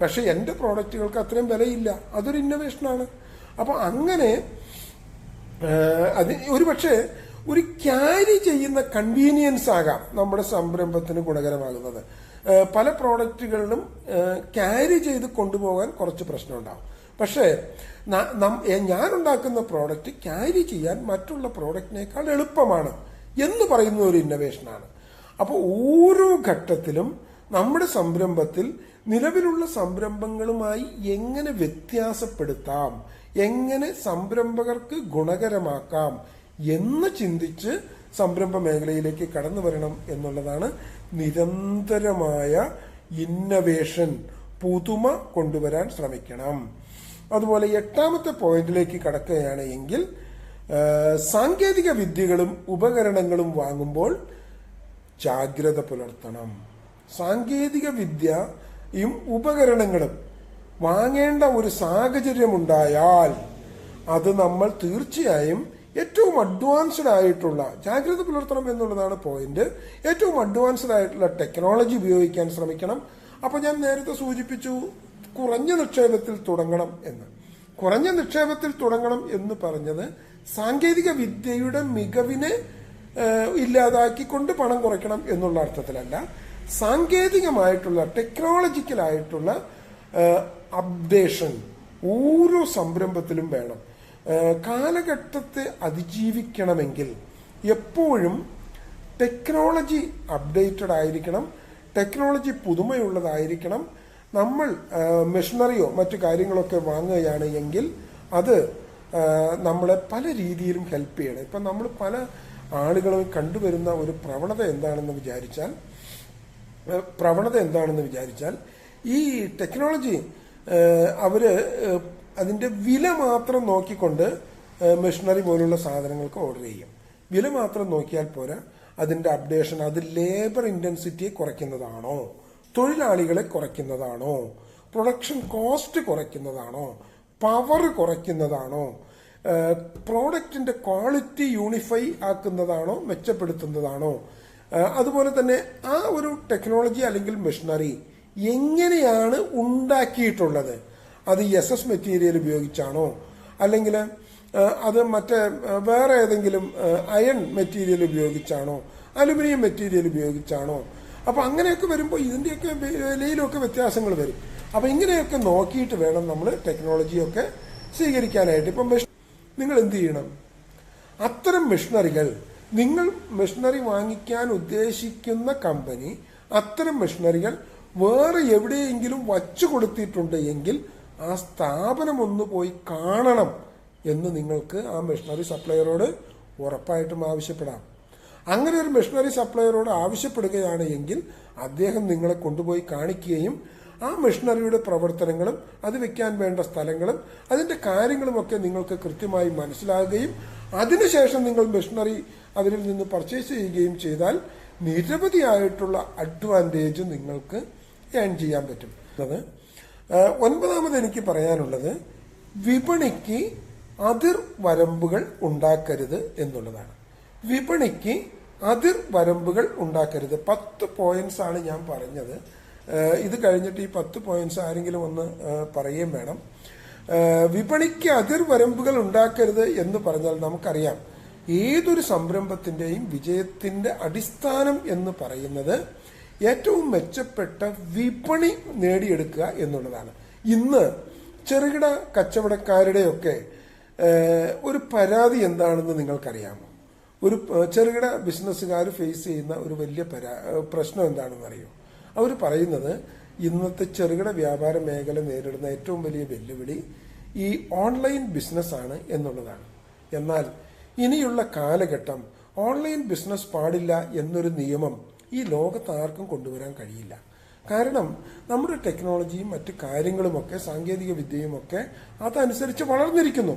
പക്ഷെ എന്റെ പ്രോഡക്റ്റുകൾക്ക് അത്രയും വിലയില്ല, അതൊരു ഇന്നോവേഷനാണ്. അപ്പൊ അങ്ങനെ ഒരുപക്ഷെ ഒരു ക്യാരി ചെയ്യുന്ന കൺവീനിയൻസ് ആകാം നമ്മുടെ സംരംഭത്തിന് ഗുണകരമാകുന്നത്. പല പ്രോഡക്റ്റുകളിലും ക്യാരി ചെയ്ത് കൊണ്ടുപോകാൻ കുറച്ച് പ്രശ്നമുണ്ടാവും. പക്ഷേ ഞാൻ ഉണ്ടാക്കുന്ന പ്രോഡക്റ്റ് ക്യാരി ചെയ്യാൻ മറ്റുള്ള പ്രോഡക്റ്റിനേക്കാൾ എളുപ്പമാണ്. എന്ന് പറയുന്ന ഒരു ഇന്നവേഷനാണ്. അപ്പോൾ ഓരോ ഘട്ടത്തിലും നമ്മുടെ സംരംഭത്തിൽ നിലവിലുള്ള സംരംഭങ്ങളുമായി എങ്ങനെ വ്യത്യാസപ്പെടുത്താം, എങ്ങനെ സംരംഭകർക്ക് ഗുണകരമാക്കാം എന്ന് ചിന്തിച്ച് സംരംഭ മേഖലയിലേക്ക് കടന്നു വരണം എന്നുള്ളതാണ് നിരന്തരമായ ഇന്നവേഷൻ, പുതുമ കൊണ്ടുവരാൻ ശ്രമിക്കണം. അതുപോലെ 8ാമത്തെ പോയിന്റിലേക്ക് കടക്കുകയാണ് എങ്കിൽ സാങ്കേതിക വിദ്യകളും ഉപകരണങ്ങളും വാങ്ങുമ്പോൾ ജാഗ്രത പുലർത്തണം. സാങ്കേതിക വിദ്യയും ഉപകരണങ്ങളും വാങ്ങേണ്ട ഒരു സാഹചര്യമുണ്ടായാൽ അത് നമ്മൾ തീർച്ചയായും ഏറ്റവും അഡ്വാൻസ്ഡ് ആയിട്ടുള്ള, ജാഗ്രത പുലർത്തണം എന്നുള്ളതാണ് പോയിന്റ്, ഏറ്റവും അഡ്വാൻസ്ഡ് ആയിട്ടുള്ള ടെക്നോളജി ഉപയോഗിക്കാൻ ശ്രമിക്കണം. അപ്പൊ ഞാൻ നേരത്തെ സൂചിപ്പിച്ചു കുറഞ്ഞ നിക്ഷേപത്തിൽ തുടങ്ങണം എന്ന്. കുറഞ്ഞ നിക്ഷേപത്തിൽ തുടങ്ങണം എന്ന് പറഞ്ഞത് സാങ്കേതിക വിദ്യയുടെ മികവിനെ ഇല്ലാതാക്കിക്കൊണ്ട് പണം കുറയ്ക്കണം എന്നുള്ള അർത്ഥത്തിലല്ല. സാങ്കേതികമായിട്ടുള്ള ടെക്നോളജിക്കലായിട്ടുള്ള അപ്ഡേഷൻ ഓരോ സംരംഭത്തിലും വേണം. കാലഘട്ടത്തെ അതിജീവിക്കണമെങ്കിൽ എപ്പോഴും ടെക്നോളജി അപ്ഡേറ്റഡ് ആയിരിക്കണം, ടെക്നോളജി പുതുമയുള്ളതായിരിക്കണം. നമ്മൾ മെഷീനറിയോ മറ്റു കാര്യങ്ങളൊക്കെ വാങ്ങുകയാണ് എങ്കിൽ അത് നമ്മളെ പല രീതിയിലും ഹെൽപ്പ് ചെയ്യണം. ഇപ്പം നമ്മൾ പല ആളുകളും കണ്ടുവരുന്ന ഒരു പ്രവണത എന്താണെന്ന് വിചാരിച്ചാൽ ഈ ടെക്നോളജി അവര് അതിന്റെ വില മാത്രം നോക്കിക്കൊണ്ട് മെഷീനറി പോലുള്ള സാധനങ്ങൾക്ക് ഓർഡർ ചെയ്യും. വില മാത്രം നോക്കിയാൽ പോരാ, അതിന്റെ അപ്ഡേഷൻ, അത് ലേബർ ഇന്റൻസിറ്റിയെ കുറയ്ക്കുന്നതാണോ, തൊഴിലാളികളെ കുറയ്ക്കുന്നതാണോ, പ്രൊഡക്ഷൻ കോസ്റ്റ് കുറയ്ക്കുന്നതാണോ, പവർ കുറയ്ക്കുന്നതാണോ, പ്രോഡക്റ്റിന്റെ ക്വാളിറ്റി യൂണിഫൈ ആക്കുന്നതാണോ, മെച്ചപ്പെടുത്തുന്നതാണോ, അതുപോലെ തന്നെ ആ ഒരു ടെക്നോളജി അല്ലെങ്കിൽ മെഷീനറി എങ്ങനെയാണ് ഉണ്ടാക്കിയിട്ടുള്ളത്, അത് SS മെറ്റീരിയൽ ഉപയോഗിച്ചാണോ അല്ലെങ്കിൽ അത് മറ്റേ വേറെ ഏതെങ്കിലും അയൺ മെറ്റീരിയൽ ഉപയോഗിച്ചാണോ, അലുമിനിയം മെറ്റീരിയൽ ഉപയോഗിച്ചാണോ. അപ്പൊ അങ്ങനെയൊക്കെ വരുമ്പോൾ ഇതിന്റെയൊക്കെ വിലയിലൊക്കെ വ്യത്യാസങ്ങൾ വരും. അപ്പൊ ഇങ്ങനെയൊക്കെ നോക്കിയിട്ട് വേണം നമ്മൾ ടെക്നോളജിയൊക്കെ സ്വീകരിക്കാനായിട്ട്. ഇപ്പം നിങ്ങൾ എന്ത് ചെയ്യണം, അത്തരം മെഷീനറികൾ, നിങ്ങൾ മെഷീനറി വാങ്ങിക്കാൻ ഉദ്ദേശിക്കുന്ന കമ്പനി അത്തരം മെഷീനറികൾ വേറെ എവിടെയെങ്കിലും വച്ചു കൊടുത്തിട്ടുണ്ട് എങ്കിൽ ആ സ്ഥാപനം ഒന്ന് പോയി കാണണം എന്ന് നിങ്ങൾക്ക് ആ മെഷീനറി സപ്ലയറോട് ഉറപ്പായിട്ടും ആവശ്യപ്പെടാം. അങ്ങനെ ഒരു മെഷീനറി സപ്ലയറോട് ആവശ്യപ്പെടുകയാണ് എങ്കിൽ അദ്ദേഹം നിങ്ങളെ കൊണ്ടുപോയി കാണിക്കുകയും ആ മെഷീനറിയുടെ പ്രവർത്തനങ്ങളും അത് വെക്കാൻ വേണ്ട സ്ഥലങ്ങളും അതിന്റെ കാര്യങ്ങളുമൊക്കെ നിങ്ങൾക്ക് കൃത്യമായി മനസ്സിലാകുകയും അതിനുശേഷം നിങ്ങൾ മെഷീനറി അവരിൽ നിന്ന് പർച്ചേസ് ചെയ്യുകയും ചെയ്താൽ നിരവധിയായിട്ടുള്ള അഡ്വാൻറ്റേജ് നിങ്ങൾക്ക് ഏൺ ചെയ്യാൻ പറ്റും. 9ാമത് എനിക്ക് പറയാനുള്ളത് വിപണിക്ക് അതിർ വരമ്പുകൾ ഉണ്ടാക്കരുത് എന്നുള്ളതാണ്. വിപണിക്ക് അതിർ വരമ്പുകൾ ഉണ്ടാക്കരുത്. 10 പോയിന്റ്സ് ആണ് ഞാൻ പറഞ്ഞത്. ഇത് കഴിഞ്ഞിട്ട് ഈ 10 പോയിന്റ്സ് ആരെങ്കിലും ഒന്ന് പറയുകയും വേണം. വിപണിക്ക് അതിർ വരമ്പുകൾ ഉണ്ടാക്കരുത് എന്ന് പറഞ്ഞാൽ നമുക്കറിയാം, ഏതൊരു സംരംഭത്തിന്റെയും വിജയത്തിന്റെ അടിസ്ഥാനം എന്ന് പറയുന്നത് ഏറ്റവും മെച്ചപ്പെട്ട വിപണി നേടിയെടുക്കുക എന്നുള്ളതാണ്. ഇന്ന് ചെറുകിട കച്ചവടക്കാരുടെയൊക്കെ ഒരു പരാതി എന്താണെന്ന് നിങ്ങൾക്കറിയാമോ? ഒരു ചെറുകിട ബിസിനസ്സുകാർ ഫേസ് ചെയ്യുന്ന ഒരു വലിയ പ്രശ്നം എന്താണെന്ന് അറിയോ? അവർ പറയുന്നത് ഇന്നത്തെ ചെറുകിട വ്യാപാര മേഖല നേരിടുന്ന ഏറ്റവും വലിയ വെല്ലുവിളി ഈ ഓൺലൈൻ ബിസിനസ്സാണ് എന്നുള്ളതാണ്. എന്നാൽ ഇനിയുള്ള കാലഘട്ടം ഓൺലൈൻ ബിസിനസ് പാടില്ല എന്നൊരു നിയമം ഈ ലോകത്ത് ആർക്കും കൊണ്ടുവരാൻ കഴിയില്ല. കാരണം നമ്മുടെ ടെക്നോളജിയും മറ്റു കാര്യങ്ങളുമൊക്കെ സാങ്കേതിക വിദ്യയുമൊക്കെ അതനുസരിച്ച് വളർന്നിരിക്കുന്നു.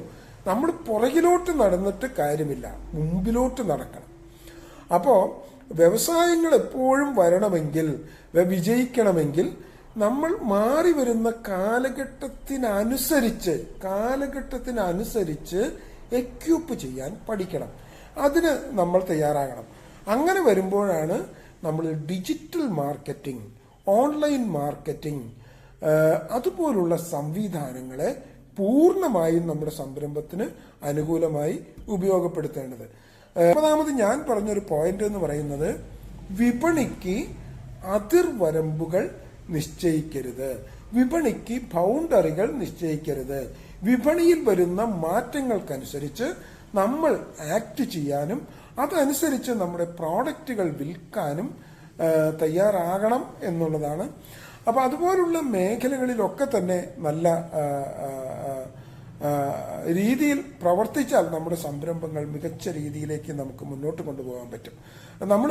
നമ്മൾ പുറകിലോട്ട് നടന്നിട്ട് കാര്യമില്ല, മുമ്പിലോട്ട് നടക്കണം. അപ്പോ വ്യവസായങ്ങൾ എപ്പോഴും വരണമെങ്കിൽ, വിജയിക്കണമെങ്കിൽ നമ്മൾ മാറി വരുന്ന കാലഘട്ടത്തിനനുസരിച്ച് എക്യൂപ്പ് ചെയ്യാൻ പഠിക്കണം. അതിന് നമ്മൾ തയ്യാറാകണം. അങ്ങനെ വരുമ്പോഴാണ് നമ്മൾ ഡിജിറ്റൽ മാർക്കറ്റിംഗ്, ഓൺലൈൻ മാർക്കറ്റിംഗ് അതുപോലുള്ള സംവിധാനങ്ങളെ പൂർണ്ണമായും നമ്മുടെ സംരംഭത്തിന് അനുകൂലമായി ഉപയോഗപ്പെടുത്തേണ്ടത്. 9ാമത് ഞാൻ പറഞ്ഞൊരു പോയിന്റ് എന്ന് പറയുന്നത് വിപണിക്ക് അതിർവരമ്പുകൾ നിശ്ചയിക്കരുത്, വിപണിക്ക് ബൗണ്ടറികൾ നിശ്ചയിക്കരുത്. വിപണിയിൽ വരുന്ന മാറ്റങ്ങൾക്കനുസരിച്ച് നമ്മൾ ആക്ട് ചെയ്യാനും അതനുസരിച്ച് നമ്മുടെ പ്രോഡക്റ്റുകൾ വിൽക്കാനും തയ്യാറാകണം എന്നുള്ളതാണ്. അപ്പൊ അതുപോലുള്ള മേഖലകളിലൊക്കെ തന്നെ നല്ല രീതിയിൽ പ്രവർത്തിച്ചാൽ നമ്മുടെ സംരംഭങ്ങൾ മികച്ച രീതിയിലേക്ക് നമുക്ക് മുന്നോട്ട് കൊണ്ടുപോകാൻ പറ്റും. നമ്മൾ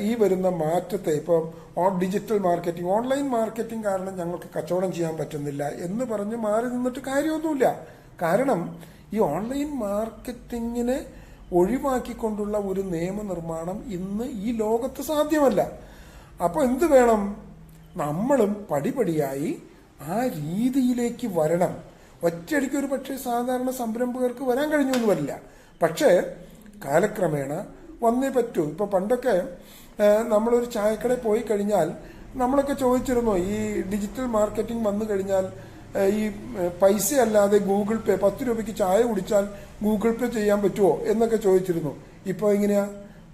ഈ വരുന്ന മാറ്റത്തെ ഇപ്പോൾ ഡിജിറ്റൽ മാർക്കറ്റിംഗ്, ഓൺലൈൻ മാർക്കറ്റിംഗ് കാരണം ഞങ്ങൾക്ക് കച്ചവടം ചെയ്യാൻ പറ്റുന്നില്ല എന്ന് പറഞ്ഞ് മാറി നിന്നിട്ട് കാര്യമൊന്നുമില്ല. കാരണം ഈ ഓൺലൈൻ മാർക്കറ്റിങ്ങിനെ ഒഴിവാക്കിക്കൊണ്ടുള്ള ഒരു നിയമനിർമ്മാണം ഇന്ന് ഈ ലോകത്ത് സാധ്യമല്ല. അപ്പൊ എന്ത് വേണം? നമ്മളും പടിപടിയായി ആ രീതിയിലേക്ക് വരണം. ഒറ്റയടിക്ക് ഒരു പക്ഷേ സാധാരണ സംരംഭകർക്ക് വരാൻ കഴിഞ്ഞു എന്ന് വരില്ല, പക്ഷേ കാലക്രമേണ വന്നേ പറ്റൂ. ഇപ്പൊ പണ്ടൊക്കെ നമ്മളൊരു ചായക്കടയിൽ പോയി കഴിഞ്ഞാൽ നമ്മളൊക്കെ ചോദിച്ചിരുന്നു, ഈ ഡിജിറ്റൽ മാർക്കറ്റിംഗ് വന്നു കഴിഞ്ഞാൽ ഈ പൈസ അല്ലാതെ ഗൂഗിൾ പേ, 10 രൂപയ്ക്ക് ചായ കുടിച്ചാൽ ഗൂഗിൾ പേ ചെയ്യാൻ പറ്റുമോ എന്നൊക്കെ ചോദിച്ചിരുന്നു. ഇപ്പോൾ എങ്ങനെയാ?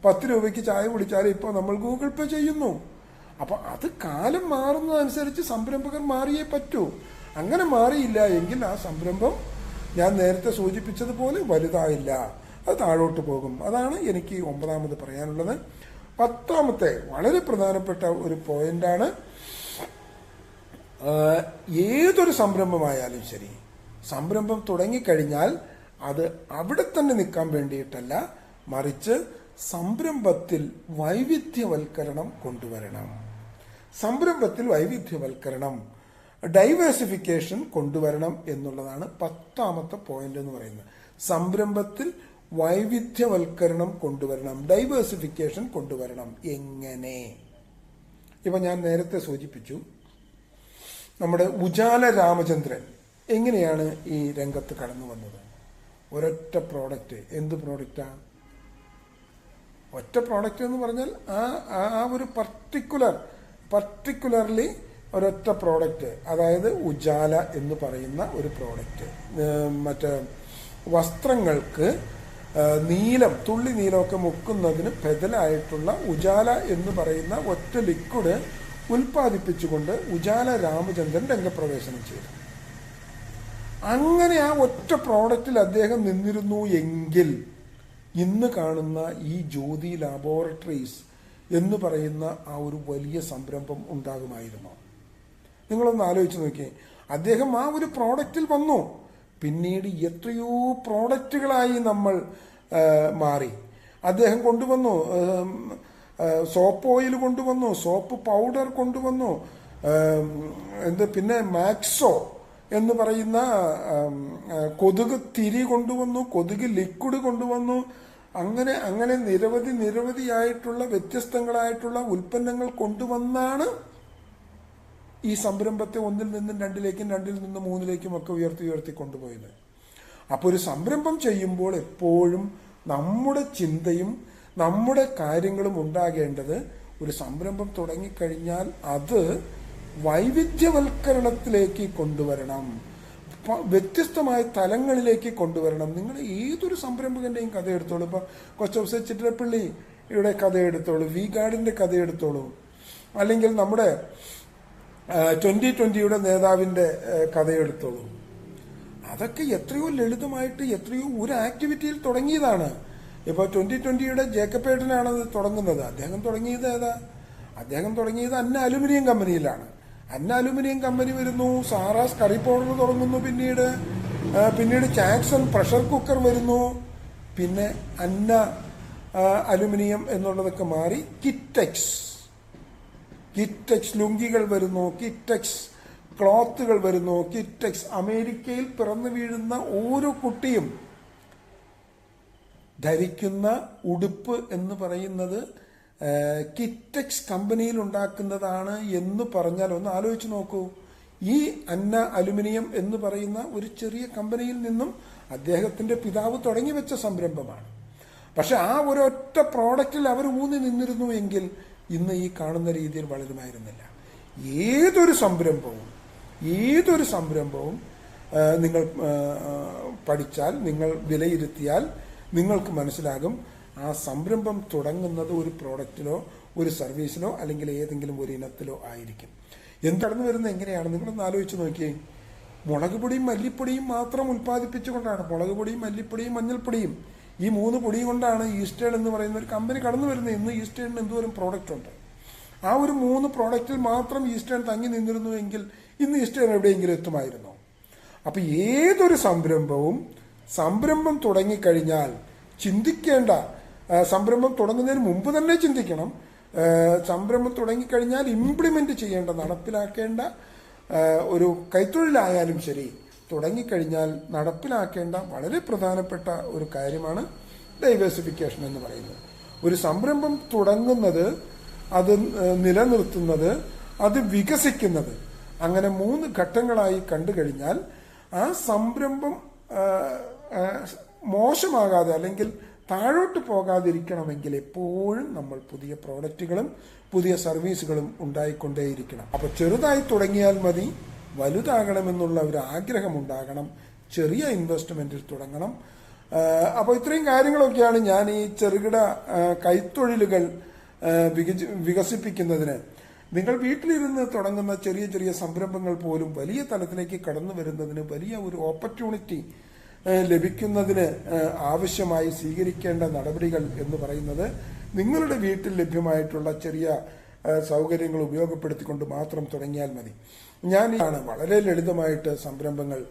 10 രൂപയ്ക്ക് ചായ കുടിച്ചാൽ ഇപ്പോൾ നമ്മൾ ഗൂഗിൾ പേ ചെയ്യുന്നു. അപ്പൊ അത് കാലം മാറുന്നതനുസരിച്ച് സംരംഭകർ മാറിയേ പറ്റൂ. അങ്ങനെ മാറിയില്ല എങ്കിൽ ആ സംരംഭം ഞാൻ നേരത്തെ സൂചിപ്പിച്ചതുപോലെ വലുതായില്ല, അത് താഴോട്ട് പോകും. അതാണ് എനിക്ക് 9ാമത് പറയാനുള്ളത്. 10ാമത്തെ വളരെ പ്രധാനപ്പെട്ട ഒരു പോയിന്റാണ്, ഏതൊരു സംരംഭമായാലും ശരി, സംരംഭം തുടങ്ങിക്കഴിഞ്ഞാൽ അത് അവിടെ തന്നെ നിൽക്കാൻ വേണ്ടിയിട്ടല്ല, മറിച്ച് സംരംഭത്തിൽ വൈവിധ്യവൽക്കരണം കൊണ്ടുവരണം. സംരംഭത്തിൽ വൈവിധ്യവൽക്കരണം, ഡൈവേഴ്സിഫിക്കേഷൻ കൊണ്ടുവരണം എന്നുള്ളതാണ് 10ാമത്തെ പോയിന്റ് എന്ന് പറയുന്നത്. സംരംഭത്തിൽ വൈവിധ്യവൽക്കരണം കൊണ്ടുവരണം, ഡൈവേഴ്സിഫിക്കേഷൻ കൊണ്ടുവരണം. എങ്ങനെ? ഇപ്പൊ ഞാൻ നേരത്തെ സൂചിപ്പിച്ചു, നമ്മുടെ ഉജാല രാമചന്ദ്രൻ എങ്ങനെയാണ് ഈ രംഗത്ത് കടന്നു വന്നത്? ഒരൊറ്റ പ്രോഡക്റ്റ്. എന്ത് പ്രോഡക്റ്റാ? ഒറ്റ പ്രോഡക്റ്റ് എന്ന് പറഞ്ഞാൽ ആ ഒരു പർട്ടിക്കുലർലി ഒരൊറ്റ പ്രോഡക്റ്റ്, അതായത് ഉജാല എന്ന് പറയുന്ന ഒരു പ്രോഡക്റ്റ്. മറ്റേ വസ്ത്രങ്ങൾക്ക് നീലം, തുള്ളി നീലമൊക്കെ മുക്കുന്നതിന് ബദലായിട്ടുള്ള ഉജാല എന്ന് പറയുന്ന ഒറ്റ ലിക്വിഡ് ഉൽപ്പാദിപ്പിച്ചുകൊണ്ട് ഉജാല രാമചന്ദ്രൻ രംഗപ്രവേശനം ചെയ്തു. അങ്ങനെ ആ ഒറ്റ പ്രോഡക്റ്റിൽ അദ്ദേഹം നിന്നിരുന്നു എങ്കിൽ ഇന്ന് കാണുന്ന ഈ ജ്യോതി ലാബോറട്ടറീസ് എന്ന് പറയുന്ന ആ ഒരു വലിയ സംരംഭം ഉണ്ടാകുമായിരുന്നു. നിങ്ങളൊന്ന് ആലോചിച്ച് നോക്കിയേ. അദ്ദേഹം ആ ഒരു പ്രോഡക്റ്റിൽ വന്നു, പിന്നീട് എത്രയോ പ്രോഡക്റ്റുകളായി നമ്മൾ മാറി. അദ്ദേഹം കൊണ്ടുവന്നു സോപ്പ് ഓയിൽ കൊണ്ടുവന്നു, സോപ്പ് പൗഡർ കൊണ്ടുവന്നു, പിന്നെ മാക്സോ എന്ന് പറയുന്ന കൊതുക് തിരി കൊണ്ടുവന്നു, കൊതുക് ലിക്വിഡ് കൊണ്ടുവന്നു. അങ്ങനെ നിരവധിയായിട്ടുള്ള വ്യത്യസ്തങ്ങളായിട്ടുള്ള ഉൽപ്പന്നങ്ങൾ കൊണ്ടുവന്നാണ് ഈ സംരംഭത്തെ 1ൽ നിന്നും 2ലേക്കും 2ൽ നിന്നും 3ലേക്കും ഒക്കെ ഉയർത്തി കൊണ്ടുപോയത്. അപ്പൊ ഒരു സംരംഭം ചെയ്യുമ്പോൾ എപ്പോഴും നമ്മുടെ ചിന്തയും നമ്മുടെ കാര്യങ്ങളും ഉണ്ടാകേണ്ടത്, ഒരു സംരംഭം തുടങ്ങിക്കഴിഞ്ഞാൽ അത് വൈവിധ്യവൽക്കരണത്തിലേക്ക് കൊണ്ടുവരണം, വ്യത്യസ്തമായ തലങ്ങളിലേക്ക് കൊണ്ടുവരണം. നിങ്ങൾ ഏതൊരു സംരംഭകന്റെയും കഥ എടുത്തോളൂ. ഇപ്പൊ കൊച്ചൗസേ ചിത്രപ്പള്ളിയുടെ കഥ എടുത്തോളൂ, വി ഗാർഡിന്റെ കഥ എടുത്തോളൂ, അല്ലെങ്കിൽ നമ്മുടെ 2020 നേതാവിന്റെ കഥയെടുത്തോളൂ. അതൊക്കെ എത്രയോ ലളിതമായിട്ട് എത്രയോ ഒരു ആക്ടിവിറ്റിയിൽ തുടങ്ങിയതാണ്. ഇപ്പൊ 2020 ജേക്കബേട്ടനാണത് തുടങ്ങുന്നത്. അദ്ദേഹം തുടങ്ങിയത് ഏതാ? അദ്ദേഹം തുടങ്ങിയത് അന്ന അലുമിനിയം കമ്പനിയിലാണ്. അന്ന അലുമിനിയം കമ്പനി വരുന്നു, സാറാസ് കറി പൗഡർ തുടങ്ങുന്നു, പിന്നീട് ചാക്സൺ പ്രഷർ കുക്കർ വരുന്നു, പിന്നെ അന്ന അലുമിനിയം എന്നുള്ളതൊക്കെ മാറി കിറ്റെക്സ് ലുങ്കികൾ വരുന്നു, കിറ്റെക്സ് ക്ലോത്തുകൾ വരുന്നു, കിറ്റെക്സ്. അമേരിക്കയിൽ പിറന്നു വീഴുന്ന ഓരോ കുട്ടിയും ധരിക്കുന്ന ഉടുപ്പ് എന്ന് പറയുന്നത് കിറ്റെക്സ് കമ്പനിയിൽ ഉണ്ടാക്കുന്നതാണ് എന്ന് പറഞ്ഞാൽ ഒന്ന് ആലോചിച്ച് നോക്കൂ. ഈ അന്ന അലുമിനിയം എന്ന് പറയുന്ന ഒരു ചെറിയ കമ്പനിയിൽ നിന്നും അദ്ദേഹത്തിന്റെ പിതാവ് തുടങ്ങി വെച്ച സംരംഭമാണ്. പക്ഷെ ആ ഒരൊറ്റ പ്രോഡക്റ്റിൽ അവർ ഊന്നി നിന്നിരുന്നു എങ്കിൽ ഇന്ന് ഈ കാണുന്ന രീതിയിൽ വളരുമായിരുന്നില്ല. ഏതൊരു സംരംഭവും നിങ്ങൾ പഠിച്ചാൽ, നിങ്ങൾ വിലയിരുത്തിയാൽ നിങ്ങൾക്ക് മനസ്സിലാകും ആ സംരംഭം തുടങ്ങുന്നത് ഒരു പ്രോഡക്റ്റിലോ ഒരു സർവീസിലോ അല്ലെങ്കിൽ ഏതെങ്കിലും ഒരു ഇനത്തിലോ ആയിരിക്കും. കടന്നു വരുന്നത് എങ്ങനെയാണ്? നിങ്ങളൊന്ന് ആലോചിച്ച് നോക്കിയേ. മുളക് പൊടിയും മല്ലിപ്പൊടിയും മാത്രം ഉൽപ്പാദിപ്പിച്ചുകൊണ്ടാണ്, മുളക് പൊടിയും മല്ലിപ്പൊടിയും മഞ്ഞൾപ്പൊടിയും, ഈ 3 പൊടി കൊണ്ടാണ് ഈസ്റ്റേൺ എന്ന് പറയുന്ന ഒരു കമ്പനി കടന്നു വരുന്നത്. ഇന്ന് ഈസ്റ്റേണിന് എന്തോരം പ്രോഡക്റ്റ് ഉണ്ട്. ആ ഒരു 3 പ്രോഡക്റ്റിൽ മാത്രം ഈസ്റ്റേൺ തങ്ങി നിന്നിരുന്നുവെങ്കിൽ ഇന്ന് ഈസ്റ്റേൺ എവിടെയെങ്കിലും എത്തുമായിരുന്നു. അപ്പൊ ഏതൊരു സംരംഭം തുടങ്ങിക്കഴിഞ്ഞാൽ ചിന്തിക്കേണ്ട, സംരംഭം തുടങ്ങുന്നതിന് മുമ്പ് തന്നെ ചിന്തിക്കണം. സംരംഭം തുടങ്ങിക്കഴിഞ്ഞാൽ ഇംപ്ലിമെന്റ് ചെയ്യേണ്ട, നടപ്പിലാക്കേണ്ട ഒരു കൈത്തൊഴിലായാലും ശരി, തുടങ്ങിക്കഴിഞ്ഞാൽ നടപ്പിലാക്കേണ്ട വളരെ പ്രധാനപ്പെട്ട ഒരു കാര്യമാണ് ഡൈവേഴ്സിഫിക്കേഷൻ എന്ന് പറയുന്നത്. ഒരു സംരംഭം തുടങ്ങുന്നത്, അത് നിലനിർത്തുന്നത്, അത് വികസിക്കുന്നത്, അങ്ങനെ 3 ഘട്ടങ്ങളായി കണ്ടു കഴിഞ്ഞാൽ ആ സംരംഭം മോശമാകാതെ അല്ലെങ്കിൽ താഴോട്ട് പോകാതിരിക്കണമെങ്കിൽ എപ്പോഴും നമ്മൾ പുതിയ പ്രോഡക്റ്റുകളും പുതിയ സർവീസുകളും ഉണ്ടായിക്കൊണ്ടേയിരിക്കണം. അപ്പൊ ചെറുതായി തുടങ്ങിയാൽ മതി, വലുതാകണമെന്നുള്ള ഒരു ആഗ്രഹം ഉണ്ടാകണം, ചെറിയ ഇൻവെസ്റ്റ്മെന്റിൽ തുടങ്ങണം. അപ്പോൾ ഇത്രയും കാര്യങ്ങളൊക്കെയാണ് ഞാൻ ഈ ചെറുകിട കൈത്തൊഴിലുകൾ വികസിപ്പിക്കുന്നതിന്, നിങ്ങൾ വീട്ടിലിരുന്ന് തുടങ്ങുന്ന ചെറിയ ചെറിയ സംരംഭങ്ങൾ പോലും വലിയ തലത്തിലേക്ക് കടന്നു വരുന്നതിന്, വലിയ ഒരു ഓപ്പർച്യൂണിറ്റി ലഭിക്കുന്നതിന് ആവശ്യമായി സ്വീകരിക്കേണ്ട നടപടികൾ എന്ന് പറയുന്നത്, നിങ്ങളുടെ വീട്ടിൽ ലഭ്യമായിട്ടുള്ള ചെറിയ സൗകര്യങ്ങൾ ഉപയോഗപ്പെടുത്തിക്കൊണ്ട് മാത്രം തുടങ്ങിയാൽ മതി. ഞാനാണ് വളരെ ലളിതമായിട്ട് സംരംഭങ്ങൾ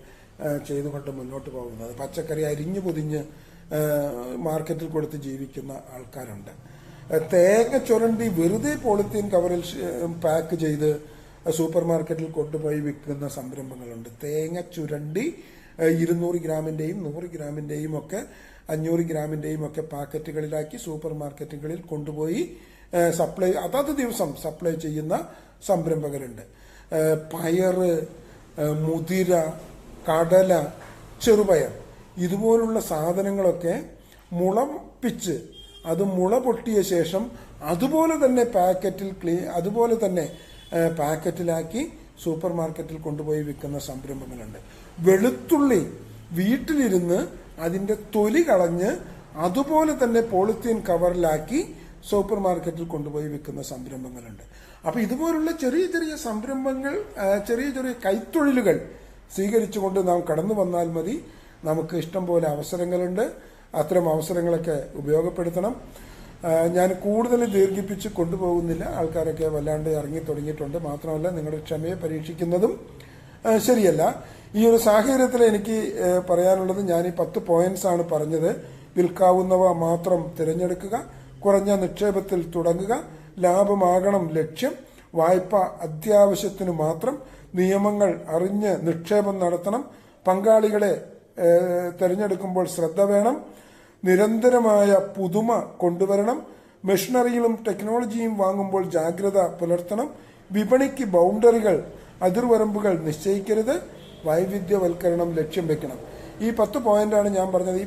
ചെയ്തുകൊണ്ട് മുന്നോട്ട് പോകുന്നത്. പച്ചക്കറി അരിഞ്ഞു പൊതിഞ്ഞ് മാർക്കറ്റിൽ കൊടുത്ത് ജീവിക്കുന്ന ആൾക്കാരുണ്ട്. തേങ്ങ ചുരണ്ടി വെറുതെ പോളിത്തീൻ കവറിൽ പാക്ക് ചെയ്ത് സൂപ്പർ മാർക്കറ്റിൽ കൊണ്ടുപോയി വിൽക്കുന്ന സംരംഭങ്ങളുണ്ട്. തേങ്ങ ചുരണ്ടി 200 ഗ്രാമിന്റെയും 100 ഗ്രാമിന്റെയും ഒക്കെ 500 ഗ്രാമിന്റെയും ഒക്കെ പാക്കറ്റുകളിലാക്കി സൂപ്പർ മാർക്കറ്റുകളിൽ കൊണ്ടുപോയി സപ്ലൈ, അതത് ദിവസം സപ്ലൈ ചെയ്യുന്ന സംരംഭകരുണ്ട്. പയറ്, മുതിര, കടല, ചെറുപയർ, ഇതുപോലുള്ള സാധനങ്ങളൊക്കെ മുളപ്പിച്ച് അത് മുള പൊട്ടിയ ശേഷം അതുപോലെ തന്നെ പാക്കറ്റിലാക്കി സൂപ്പർ മാർക്കറ്റിൽ കൊണ്ടുപോയി വിൽക്കുന്ന സംരംഭങ്ങളുണ്ട്. വെളുത്തുള്ളി വീട്ടിലിരുന്ന് അതിന്റെ തൊലി കളഞ്ഞ് അതുപോലെ തന്നെ പോളിത്തീൻ കവറിലാക്കി സൂപ്പർ മാർക്കറ്റിൽ കൊണ്ടുപോയി വിൽക്കുന്ന സംരംഭങ്ങളുണ്ട്. അപ്പൊ ഇതുപോലുള്ള ചെറിയ ചെറിയ സംരംഭങ്ങൾ, ചെറിയ ചെറിയ കൈത്തൊഴിലുകൾ സ്വീകരിച്ചുകൊണ്ട് നാം കടന്നു വന്നാൽ മതി. നമുക്ക് ഇഷ്ടം പോലെ അവസരങ്ങളുണ്ട്. അത്തരം അവസരങ്ങളൊക്കെ ഉപയോഗപ്പെടുത്തണം. ഞാൻ കൂടുതൽ ദീർഘിപ്പിച്ച് കൊണ്ടുപോകുന്നില്ല. ആൾക്കാരൊക്കെ വല്ലാണ്ട് ഇറങ്ങി തുടങ്ങിയിട്ടുണ്ട്. മാത്രമല്ല, നിങ്ങളുടെ ക്ഷമയെ പരീക്ഷിക്കുന്നതും ശരിയല്ല. ഈ ഒരു സാഹചര്യത്തിൽ എനിക്ക് പറയാനുള്ളത്, ഞാൻ ഈ 10 പോയിന്റ്സ് ആണ് പറഞ്ഞത്. വിൽക്കാവുന്നവ മാത്രം തിരഞ്ഞെടുക്കുക, കുറഞ്ഞ നിക്ഷേപത്തിൽ തുടങ്ങുക, ലാഭമാകണം ലക്ഷ്യം, വായ്പ അത്യാവശ്യത്തിന് മാത്രം, നിയമങ്ങൾ അറിഞ്ഞ് നിക്ഷേപം നടത്തണം, പങ്കാളികളെ തിരഞ്ഞെടുക്കുമ്പോൾ ശ്രദ്ധ വേണം, നിരന്തരമായ പുതുമ കൊണ്ടുവരണം, മെഷീനറികളും ടെക്നോളജിയും വാങ്ങുമ്പോൾ ജാഗ്രത പുലർത്തണം, വിപണിക്ക് ബൗണ്ടറികൾ, അതിർവരമ്പുകൾ നിശ്ചയിക്കരുത്, വൈവിധ്യവൽക്കരണം ലക്ഷ്യം വെക്കണം. ഈ 10 പോയിന്റാണ് ഞാൻ പറഞ്ഞത്.